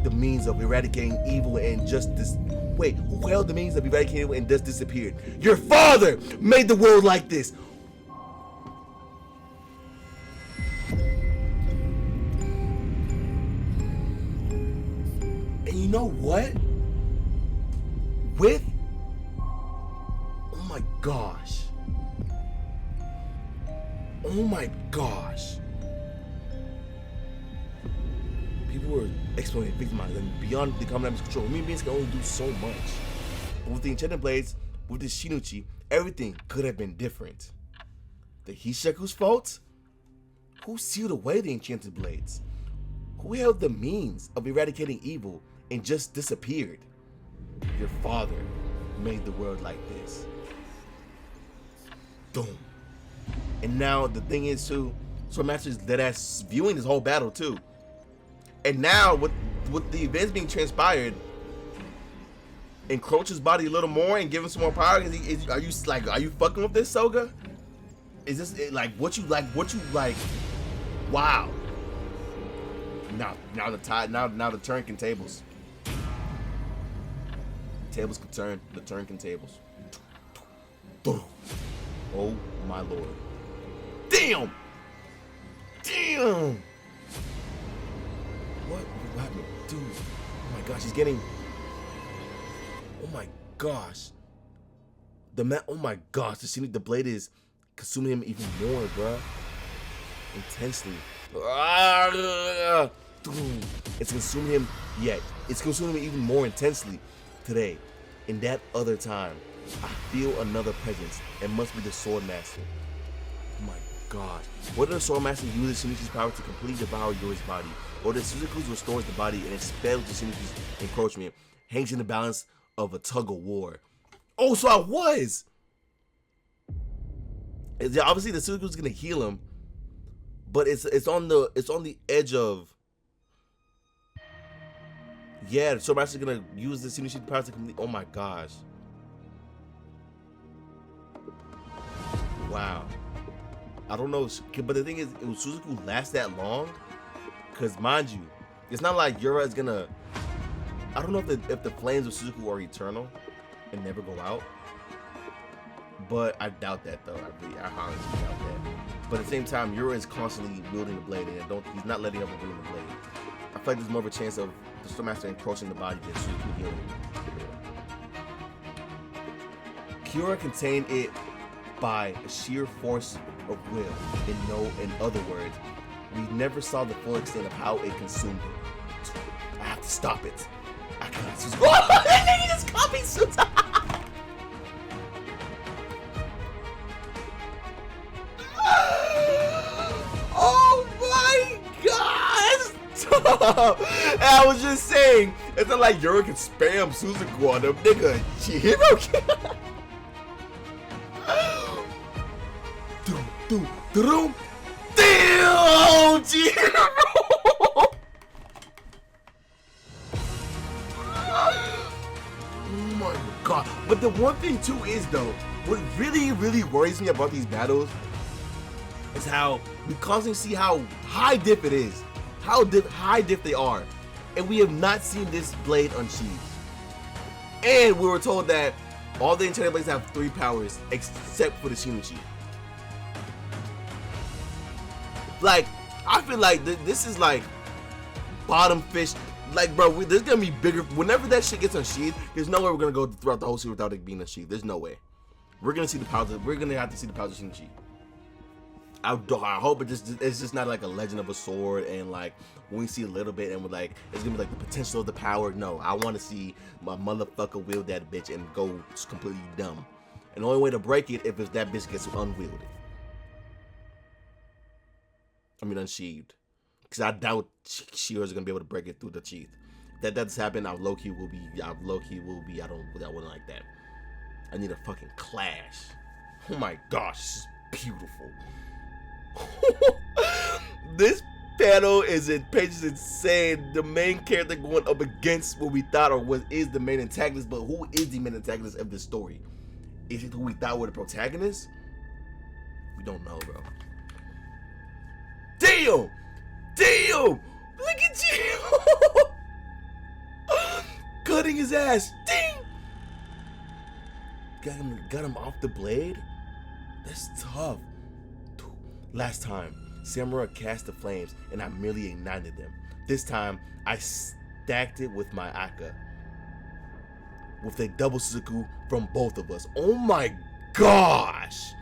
the means of eradicating evil and justice? Wait, who held the means of eradicating evil and just disappeared? Your father made the world like this. And you know what? Oh my gosh. Oh my gosh. People were exploiting, victimized, and beyond the common enemy's control. Human beings can only do so much. But with the enchanted blades, with the Shinuchi, everything could have been different. The Hishaku's fault? Who sealed away the enchanted blades? Who held the means of eradicating evil and just disappeared? Your father made the world like this. Boom. And now the thing is too, Swordmaster is deadass viewing this whole battle too. And now with the events being transpired, encroach his body a little more and give him some more power. Are you fucking with this, Soga? Is this like what you like? Wow. Now the turn can tables. Tables can turn. The turn can tables. Oh my lord. Damn. Damn. What happened, dude? Oh my gosh, he's getting. Oh my gosh. Oh my gosh, the blade is consuming him even more, bruh. Intensely. It's consuming him yet. It's consuming him even more intensely today. In that other time, I feel another presence. It must be the Swordmaster. Oh my gosh. Whether the Swordmaster uses Shinichi's power to completely devour Yuri's body, or the Suzuku's restores the body and expels the Shinichi's encroachment, hangs in the balance of a tug of war. Oh, so I was! Obviously the Suzuku's gonna heal him, but it's on the edge of. Yeah, the Swordmaster's gonna use the Shinichi's power to complete. Oh my gosh. Wow. I don't know, but the thing is, will Suzuku last that long? Because mind you, it's not like Yura is gonna. I don't know if the flames of Suzuku are eternal and never go out. But I doubt that though. I honestly doubt that. But at the same time, Yura is constantly wielding the blade, and he's not letting up of wielding the blade. I feel like there's more of a chance of the Swordmaster encroaching the body than Suzuku healing. Kyura contained it by a sheer force of will. In other words, we never saw the full extent of how it consumed it. I have to stop it. I can't. Oh, he just copied Suta. Oh my gosh! I was just saying, it's not like Yuri can spam Suzuku on them, nigga. Chihiro can. Damn, Chihiro! Oh my god. But the one thing too is though, what really worries me about these battles is how we constantly see how high diff it is. How high diff they are. And we have not seen this blade unsheathed. And we were told that all the enchanted blades have 3 powers except for the Shinichi. Like, I feel like this is like bottom fish. Like, bro, there's gonna be bigger. Whenever that shit gets unsheathed, there's no way we're gonna go throughout the whole series without it being unsheathed. There's no way. We're gonna see the powers. We're gonna have to see the powers of Shinichi. I hope it's just not like a legend of a sword and like when we see a little bit and we're like it's gonna be like the potential of the power. No, I want to see my motherfucker wield that bitch and go completely dumb. And the only way to break it if that bitch gets unwielded. I mean unsheathed, because I doubt Shira's gonna be able to break it through the sheath. If that does happen, I low-key will be. I wouldn't like that. I need a fucking clash. Oh my gosh, this is beautiful. This panel is pages insane. The main character going up against what we thought is the main antagonist, but who is the main antagonist of this story? Is it who we thought were the protagonists? We don't know, bro. Damn! Damn! Look at you! Cutting his ass. Ding! Got him off the blade? That's tough. Last time, Samura cast the flames and I merely ignited them. This time, I stacked it with my Aka. With a double Suzuku from both of us. Oh my gosh!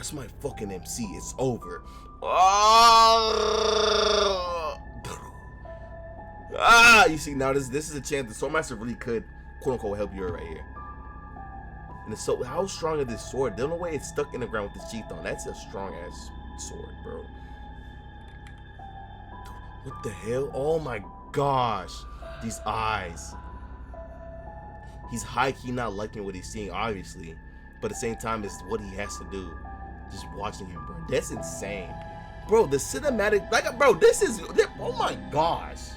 That's my fucking MC. It's over. Oh! You see, now this is a chance. The Swordmaster really could, quote unquote, help you right here. And it's so, how strong is this sword? The only way it's stuck in the ground with the sheath on. That's a strong ass sword, bro. What the hell? Oh my gosh. These eyes. He's high-key not liking what he's seeing, obviously. But at the same time, it's what he has to do. Just watching him burn. That's insane. Bro, the cinematic, like, bro, this is, oh my gosh.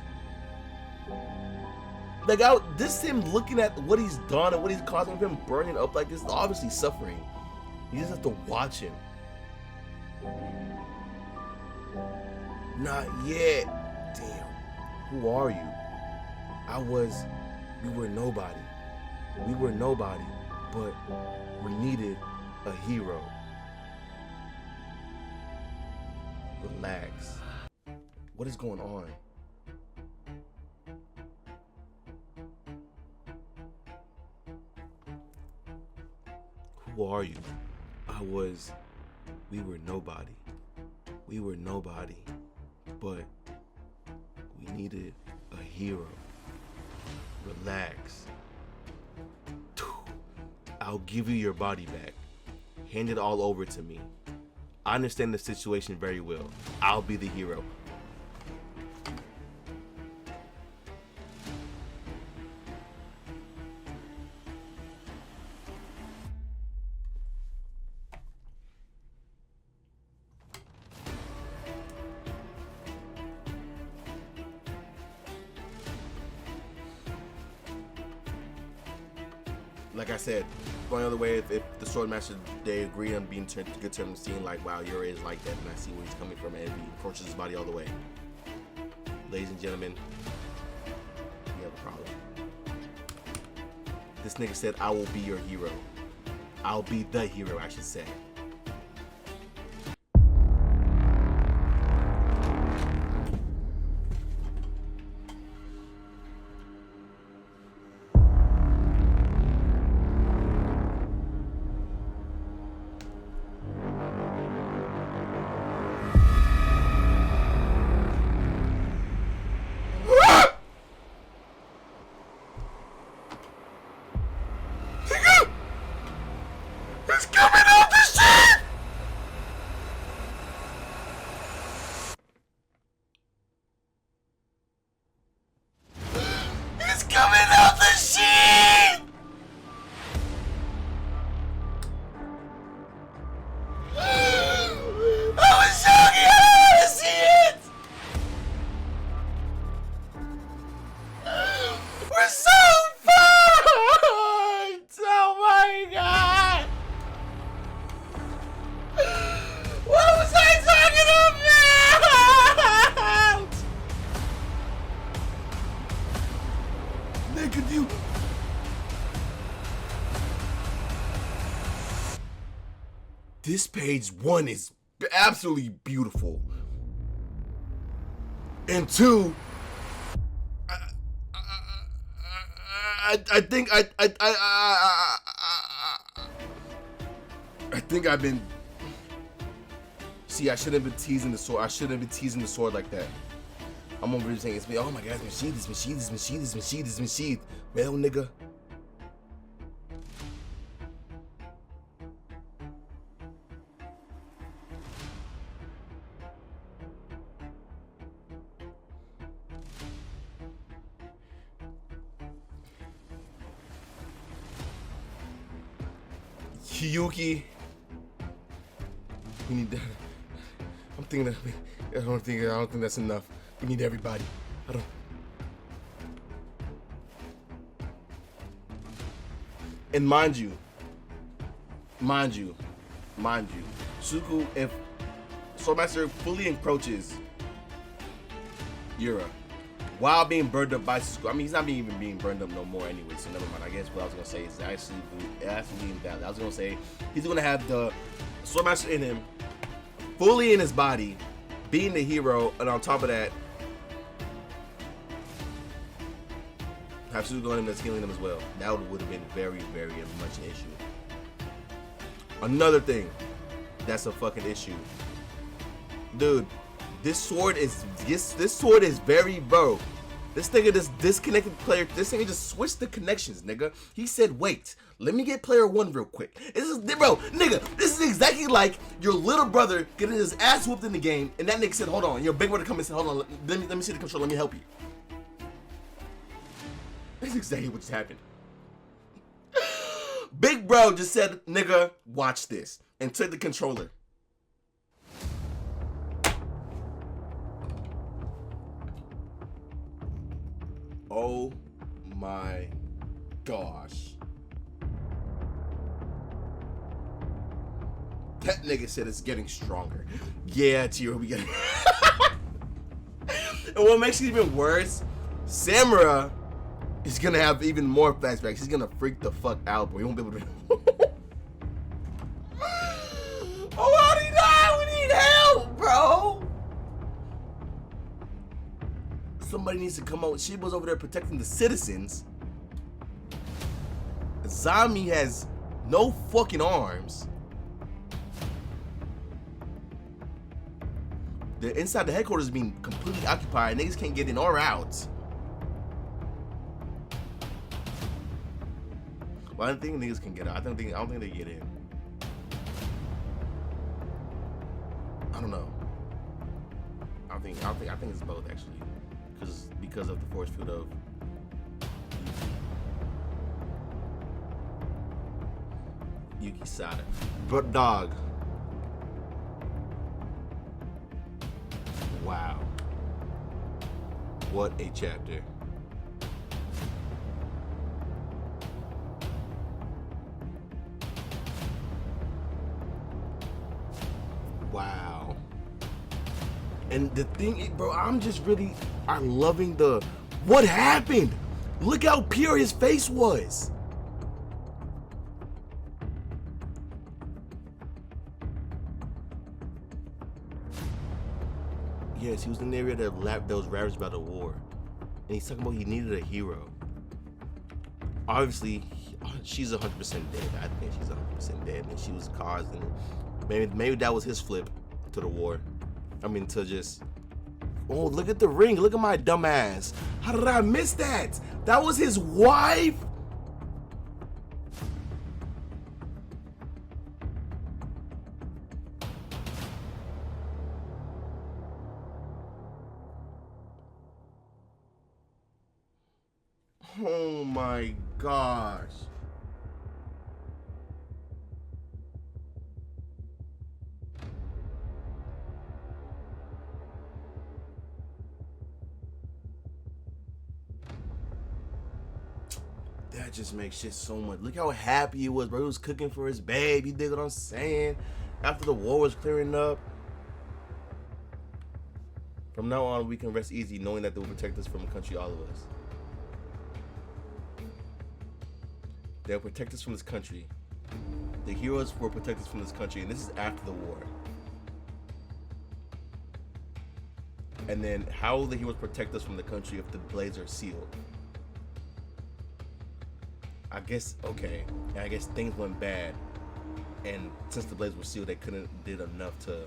Like, this him looking at what he's done and what he's causing him burning up like this, obviously suffering. You just have to watch him. Not yet. Damn. Who are you? We were nobody. We were nobody, but we needed a hero. Relax. What is going on? Who are you? We were nobody. We were nobody, but we needed a hero. Relax. I'll give you your body back. Hand it all over to me. I understand the situation very well. I'll be the hero. Like I said, going the other way, if the Swordmaster, they agree on being good terms, seeing like, wow, Yura is like that, and I see where he's coming from, and he approaches his body all the way. Ladies and gentlemen, we have a problem. This nigga said, I will be your hero. I'll be the hero, I should say. This page 1 is absolutely beautiful. And 2, I think I've been. See, I shouldn't have been teasing the sword. I shouldn't have been teasing the sword like that. I'm over here saying it's me. Oh my God, it's been sheathed, it's been sheathed, it's been sheathed, it's been sheathed, it's been sheathed. Well, nigga. Yuki, we need that. I'm thinking that I don't think that's enough. We need everybody. And mind you, Suku, if Swordmaster fully encroaches Yura while being burned up by Suku, I mean, he's not even being burned up no more anyway, so never mind. I guess what I was gonna say is actually invalid. I was gonna say he's gonna have the Swordmaster in him, fully in his body, being the hero, and on top of that, have Suku on him that's healing him as well. That would have been very, very much an issue. Another thing, that's a fucking issue. Dude, this sword is very bro. This nigga just disconnected player. This nigga just switched the connections, nigga. He said, wait, let me get player one real quick. This is, bro, nigga, this is exactly like your little brother getting his ass whooped in the game, and that nigga said, hold on. Your big brother come and said, hold on, let me see the controller, let me help you. That's exactly what just happened. Big bro just said, nigga, watch this, and took the controller. Oh my gosh. That nigga said it's getting stronger. Yeah, Tio, we get it. And what makes it even worse, Samura is gonna have even more flashbacks. He's gonna freak the fuck out, bro. He won't be able to. Oh, how did he die? We need help, bro. Somebody needs to come out. Shiba's over there protecting the citizens. Zami has no fucking arms. The inside the headquarters is being completely occupied. Niggas can't get in or out. Well, I don't think niggas can get out. I don't think they get in. I don't know. I think it's both actually. Because of the force field of Yuki Sada. But dog. Wow. What a chapter. Wow. And the thing, bro, I'm loving what happened? Look how pure his face was. Yes, he was in the area that was ravaged by the war. And he's talking about he needed a hero. Obviously, she's 100% dead. I think she's 100% dead. And she was causing, maybe that was his flip to the war. I mean, to just, oh, look at the ring. Look at my dumb ass. How did I miss that? That was his wife? Oh my gosh. That just makes shit so much. Look how happy he was, bro. He was cooking for his babe. You dig what I'm saying? After the war was clearing up. From now on, we can rest easy knowing that they will protect us from a country, all of us. They'll protect us from this country. The heroes will protect us from this country, and this is after the war. And then how will the heroes protect us from the country if the blades are sealed? I guess, okay, I guess things went bad, and since the blades were sealed, they couldn't did enough to.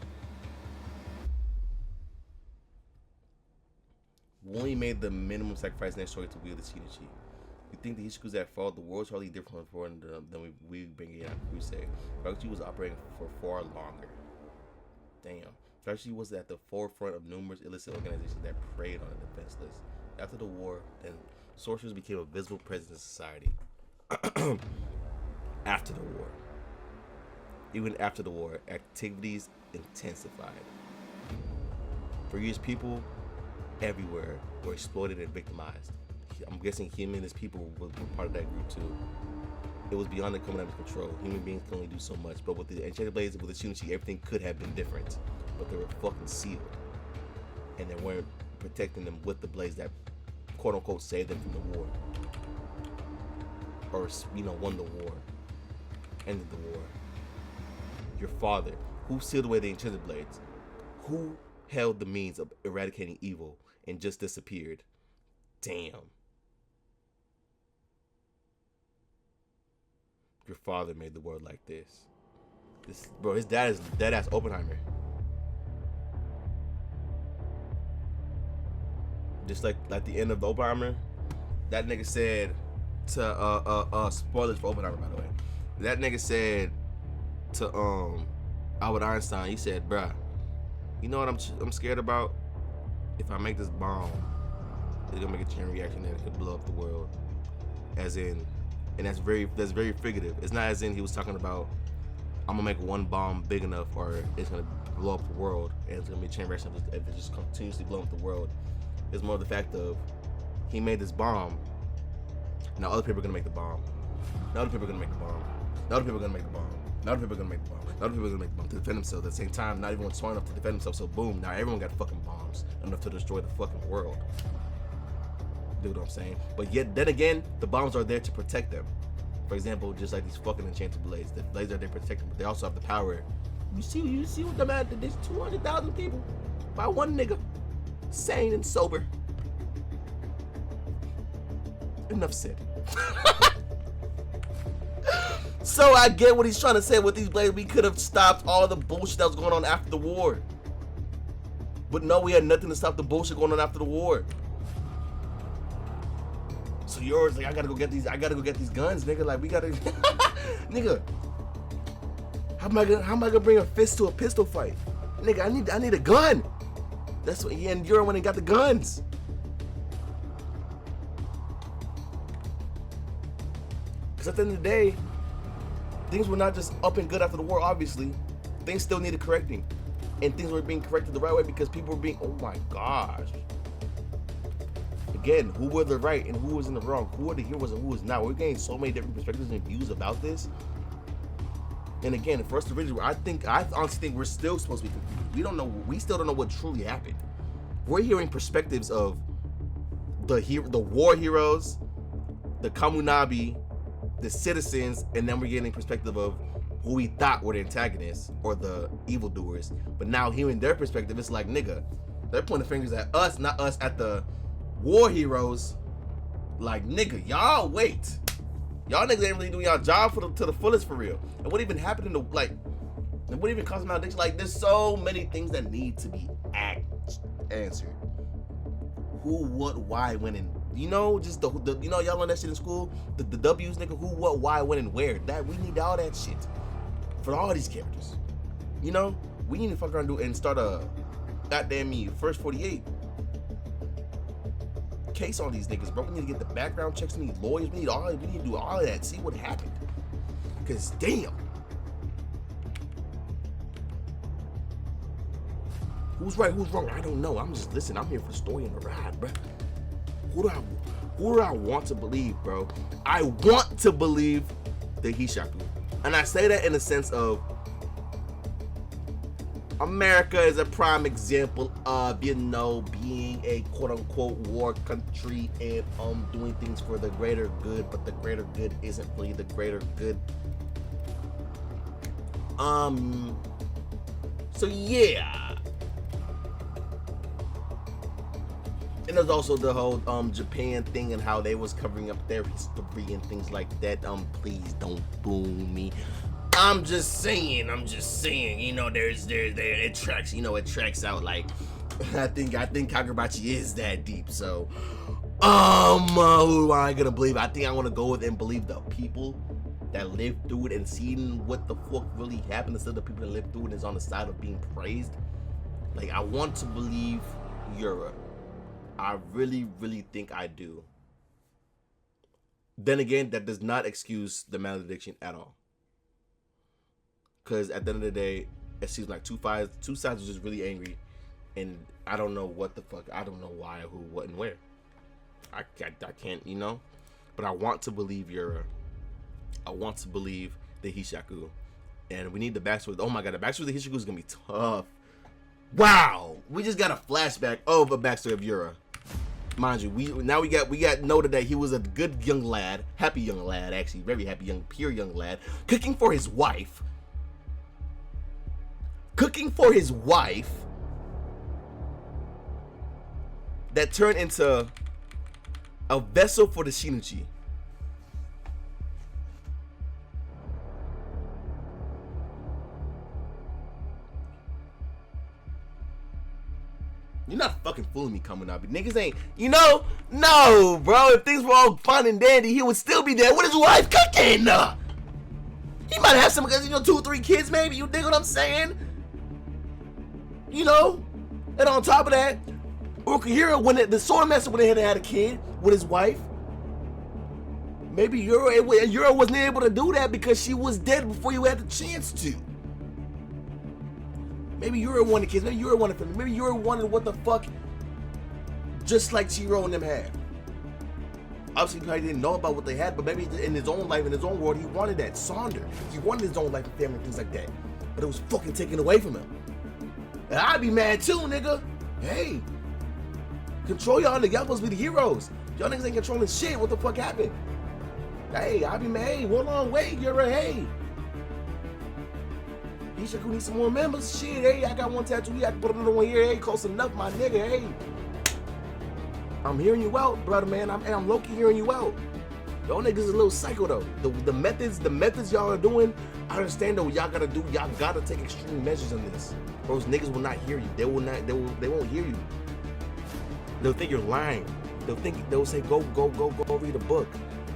We only made the minimum sacrifice necessary to wield the Shinichi. You think the Ichiku's at fault? The war is hardly different from than we've been getting on Crusade. Kagurabachi was operating for far longer. Damn. Kagurabachi was at the forefront of numerous illicit organizations that preyed on the defenseless. After the war, then sorcerers became a visible presence in society. After the war. Even after the war, activities intensified. For years, people everywhere were exploited and victimized. I'm guessing humanist people were part of that group too. It was beyond the Komanami's control. Human beings can only do so much, but with the enchanted blades and with the Shinichi, everything could have been different. But they were fucking sealed. And they weren't protecting them with the blades that quote unquote saved them from the war. Or, you know, won the war. Ended the war. Your father, who sealed away the enchanted blades, who held the means of eradicating evil and just disappeared. Damn. Your father made the world like this. Bro, his dad is dead ass Oppenheimer. Just like the end of the Oppenheimer, that nigga said to spoilers for Oppenheimer, by the way. That nigga said to Albert Einstein, he said, bruh, you know what I'm scared about? If I make this bomb, it's gonna make a chain reaction that it could blow up the world. As in, and that's very figurative. It's not as in he was talking about I'm gonna make one bomb big enough or it's gonna blow up the world and it's gonna be a chain reaction if it just continuously blowing up the world. It's more the fact of he made this bomb. Now other people are gonna make the bomb. Now other people are gonna make the bomb. Now other people are gonna make the bomb. Now other people are gonna make the bomb. Now other people are gonna make the bomb to defend themselves. At the same time, not everyone's smart enough to defend themselves. So boom, now everyone got fucking bombs enough to destroy the fucking world. Do what I'm saying? But yet, then again, the bombs are there to protect them. For example, just like these fucking enchanted blades. The blades are there to protect them, but they also have the power. You see what the man did? There's 200,000 people by one nigga, sane and sober. Enough said. So I get what he's trying to say with these blades. We could have stopped all the bullshit that was going on after the war. But no, we had nothing to stop the bullshit going on after the war. So yours, like, I gotta go get these guns, nigga. Like, we gotta nigga. How am I gonna bring a fist to a pistol fight? Nigga, I need a gun. That's what he and Euro went and got the guns. Cause at the end of the day, things were not just up and good after the war, obviously. Things still needed correcting. And things were being corrected the right way because people were being, oh my gosh. Again, who were the right and who was in the wrong? Who were the heroes and who was not? We're getting so many different perspectives and views about this. And again, for us to really, I honestly think we're still supposed to be confused. We still don't know what truly happened. We're hearing perspectives of the war heroes, the Kamunabi, the citizens, and then we're getting perspective of who we thought were the antagonists or the evildoers. But now hearing their perspective, it's like, nigga, they're pointing fingers at us, not us at the war heroes. Like, nigga, y'all wait. Y'all niggas ain't really doing y'all job to the fullest for real. And what even happened and what even caused malediction? Like, there's so many things that need to be answered. Who, what, why, when, and just the y'all learn that shit in school. The W's, nigga. Who, what, why, when, and where. That we need all that shit for all these characters. We need to fuck around and start a goddamn first 48 case on these niggas, bro. We need to get the background checks. We need lawyers. We need to do all of that. See what happened. Cause damn, who's right, who's wrong? I don't know. I'm here for the story and the ride, bro. Who do I want to believe, bro? I want to believe the Hishaku, and I say that in the sense of America is a prime example of, being a quote-unquote war country and doing things for the greater good, but the greater good isn't really the greater good. So yeah. And there's also the whole Japan thing and how they was covering up their history and things like that. Please don't boo me. I'm just saying, it tracks out. Like, I think Kagurabachi is that deep. So, who am I gonna believe? I think I want to go with and believe the people that lived through it and seen what the fuck really happened instead of the people that lived through it is on the side of being praised. Like, I want to believe Yura. I really, really think I do. Then again, that does not excuse the malediction at all. Because at the end of the day, it seems like two sides are just really angry. And I don't know what the fuck. I don't know why, who, what, and where. I can't, But I want to believe Yura. I want to believe the Hishaku. And we need the backstory. Oh my god, the backstory of the Hishaku is going to be tough. Wow. We just got a flashback of a backstory of Yura. Mind you, we got noted that he was a good young lad. Happy young lad, actually. Very happy pure young lad. Cooking for his wife. That turned into a vessel for the Shinichi. You're not fucking fooling me coming up. Niggas ain't, no, bro. If things were all fun and dandy, he would still be there with his wife cooking. He might have some, 2 or 3 kids maybe. You dig what I'm saying? And on top of that, Ukahira, when the sword master went ahead and had a kid with his wife, maybe Yura wasn't able to do that because she was dead before you had the chance to. Maybe Yura wanted kids, maybe Yura wanted family, maybe Yura wanted what the fuck, just like Chiro and them had. Obviously, he probably didn't know about what they had, but maybe in his own life, in his own world, he wanted that. Sonder, he wanted his own life and family and things like that. But it was fucking taken away from him. And I'd be mad too, nigga. Hey, control y'all niggas. Y'all supposed to be the heroes. Y'all niggas ain't controlling shit. What the fuck happened? Hey, I'd be mad. Hey, hold on, wait, you're a hey. Ishaku needs some more members. Shit, hey, I got one tattoo here. I can put another one here. Hey, close enough, my nigga. Hey, I'm hearing you out, brother, man. I'm low-key hearing you out. Y'all niggas is a little psycho though. The methods y'all are doing, I understand though. Y'all gotta take extreme measures on this. Those niggas will not hear you. They won't hear you. They'll think you're lying. They'll say go read a book.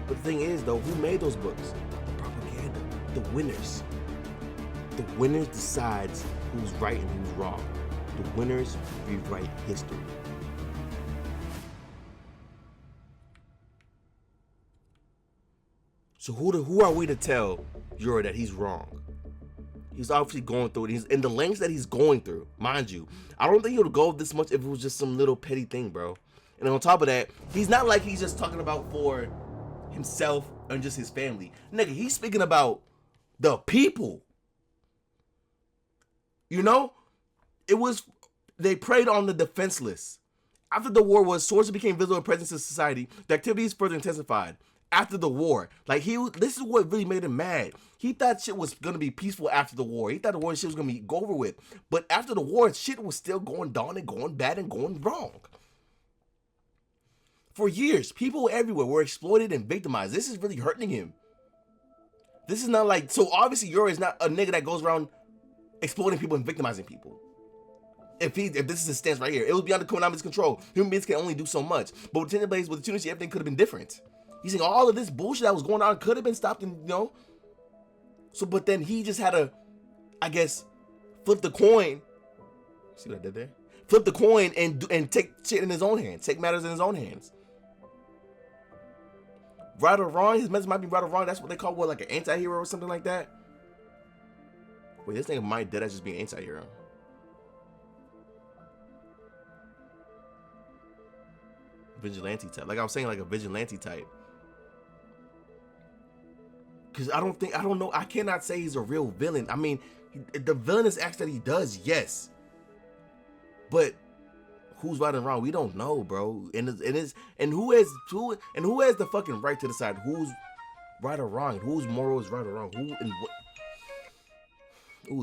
But the thing is though, who made those books? The propaganda. The winners. The winners decides who's right and who's wrong. The winners rewrite history. So who are we to tell Yura that he's wrong? He's obviously going through it. He's in the lengths that he's going through. Mind you, I don't think he would go this much if it was just some little petty thing, bro. And on top of that, he's not like he's just talking about for himself and just his family. Nigga, he's speaking about the people. They preyed on the defenseless. After the war swords became visible presence in society, the activities further intensified. After the war, this is what really made him mad. He thought shit was gonna be peaceful after the war. He thought the war shit was gonna be over with. But after the war, shit was still going down and going bad and going wrong. For years, people everywhere were exploited and victimized. This is really hurting him. This is not like, so obviously Yura is not a nigga that goes around exploiting people and victimizing people. If this is his stance right here, it was beyond the Konami's control. Human beings can only do so much. But with Tendenblades, with the Tunichi, everything could have been different. He's saying all of this bullshit that was going on could have been stopped, and So, but then he just had to, I guess, flip the coin. See what I did there? Flip the coin and take shit in his own hands. Take matters in his own hands. Right or wrong, his message might be right or wrong. That's what they call like an anti-hero or something like that. Wait, this nigga might dead as just being an anti-hero. Vigilante type. Like I was saying, like a vigilante type. Because I cannot say he's a real villain. I mean, the villainous acts that he does, yes. But who's right and wrong? We don't know, bro. And who has the fucking right to decide who's right or wrong? Whose moral is right or wrong? Who and what?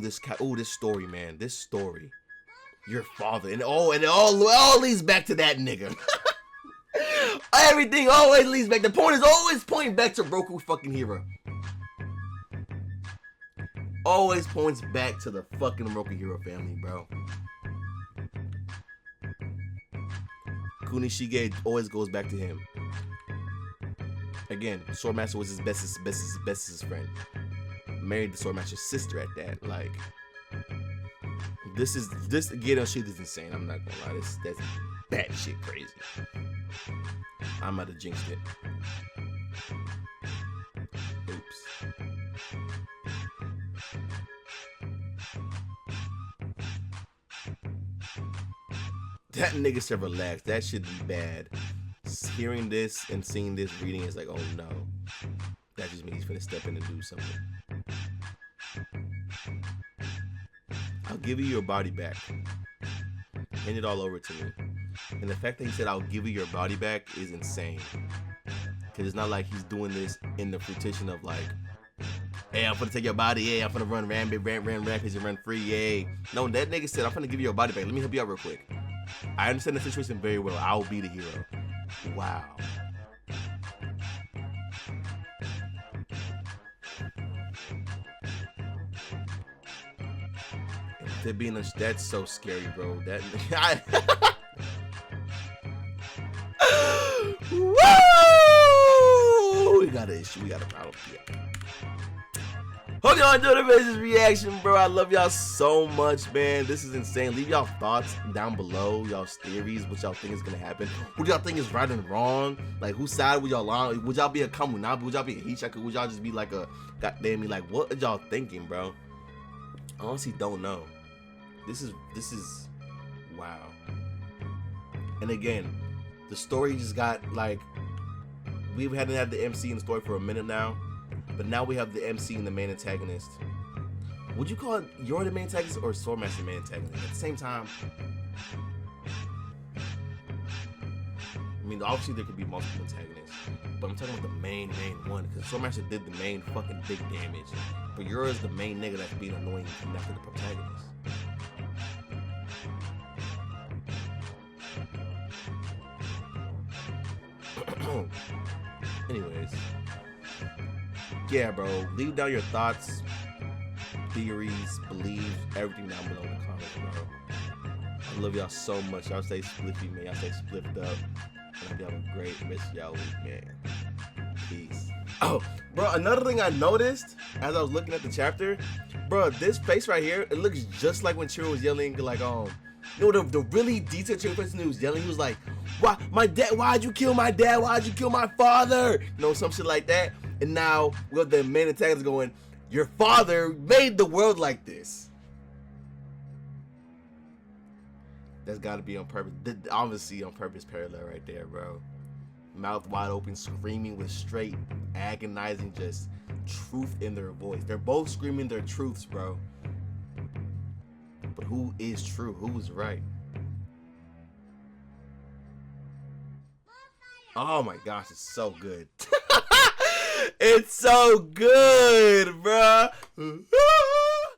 This story, man. This story. Your father. And it all leads back to that nigga. Everything always leads back. The point is always pointing back to Roku fucking hero. Always points back to the fucking Roku hero family, bro. Kunishige always goes back to him. Again, Swordmaster was his bestest friend. Married the Swordmaster's sister at that. Like, this Gedo shit is insane. I'm not gonna lie. That's bad shit crazy. I might have jinxed it. Oops. That nigga said relax. That should be bad. Hearing this and seeing this reading is like, oh no. That just means he's gonna step in and do something. I'll give you your body back. Hand it all over to me. And the fact that he said I'll give you your body back is insane. Cause it's not like he's doing this in the fruition of like, hey, I'm gonna take your body, hey, I'm gonna run rampage and run free, hey. No, that nigga said I'm gonna give you your body back. Let me help you out real quick. I understand the situation very well. I'll be the hero. Wow. That's so scary, bro. That not an issue. We got a problem. Yeah. Hope y'all enjoyed this reaction, bro. I love y'all so much, man. This is insane. Leave y'all thoughts down below, y'all's theories, what y'all think is gonna happen. Who do y'all think is right and wrong? Like, whose side would y'all on? Would y'all be a Kamunabi? Would y'all be a Ichi? Would y'all just be like a goddamn me? Like, what are y'all thinking, bro? I honestly don't know. This is wow. And again, the story just got like, we hadn't had the MC in the story for a minute now. But now we have the MC and the main antagonist. Would you call it you're the main antagonist or Swordmaster main antagonist? At the same time, I mean, obviously there could be multiple antagonists, but I'm talking about the main one, because Swordmaster did the main fucking big damage. But you're the main nigga that's being annoying and after the protagonist. Anyways. Yeah, bro. Leave down your thoughts, theories, beliefs, everything down below in the comments, bro. I love y'all so much. Y'all stay spliffy, man. Y'all stay spliffed up. And I hope y'all have a great rest of y'all week, man. Peace. Oh, bro, another thing I noticed as I was looking at the chapter, bro, this face right here, it looks just like when Chiro was yelling, like, you know, the really detailed Chiro face when he was yelling, he was like, why, my dad, why'd you kill my dad? Why'd you kill my father? You know, some shit like that. And now, with the main antagonist going, your father made the world like this. That's gotta be on purpose. Obviously on purpose parallel right there, bro. Mouth wide open, screaming with straight, agonizing, just truth in their voice. They're both screaming their truths, bro. But who is true? Who is right? Oh my gosh, it's so good. It's so good, bruh.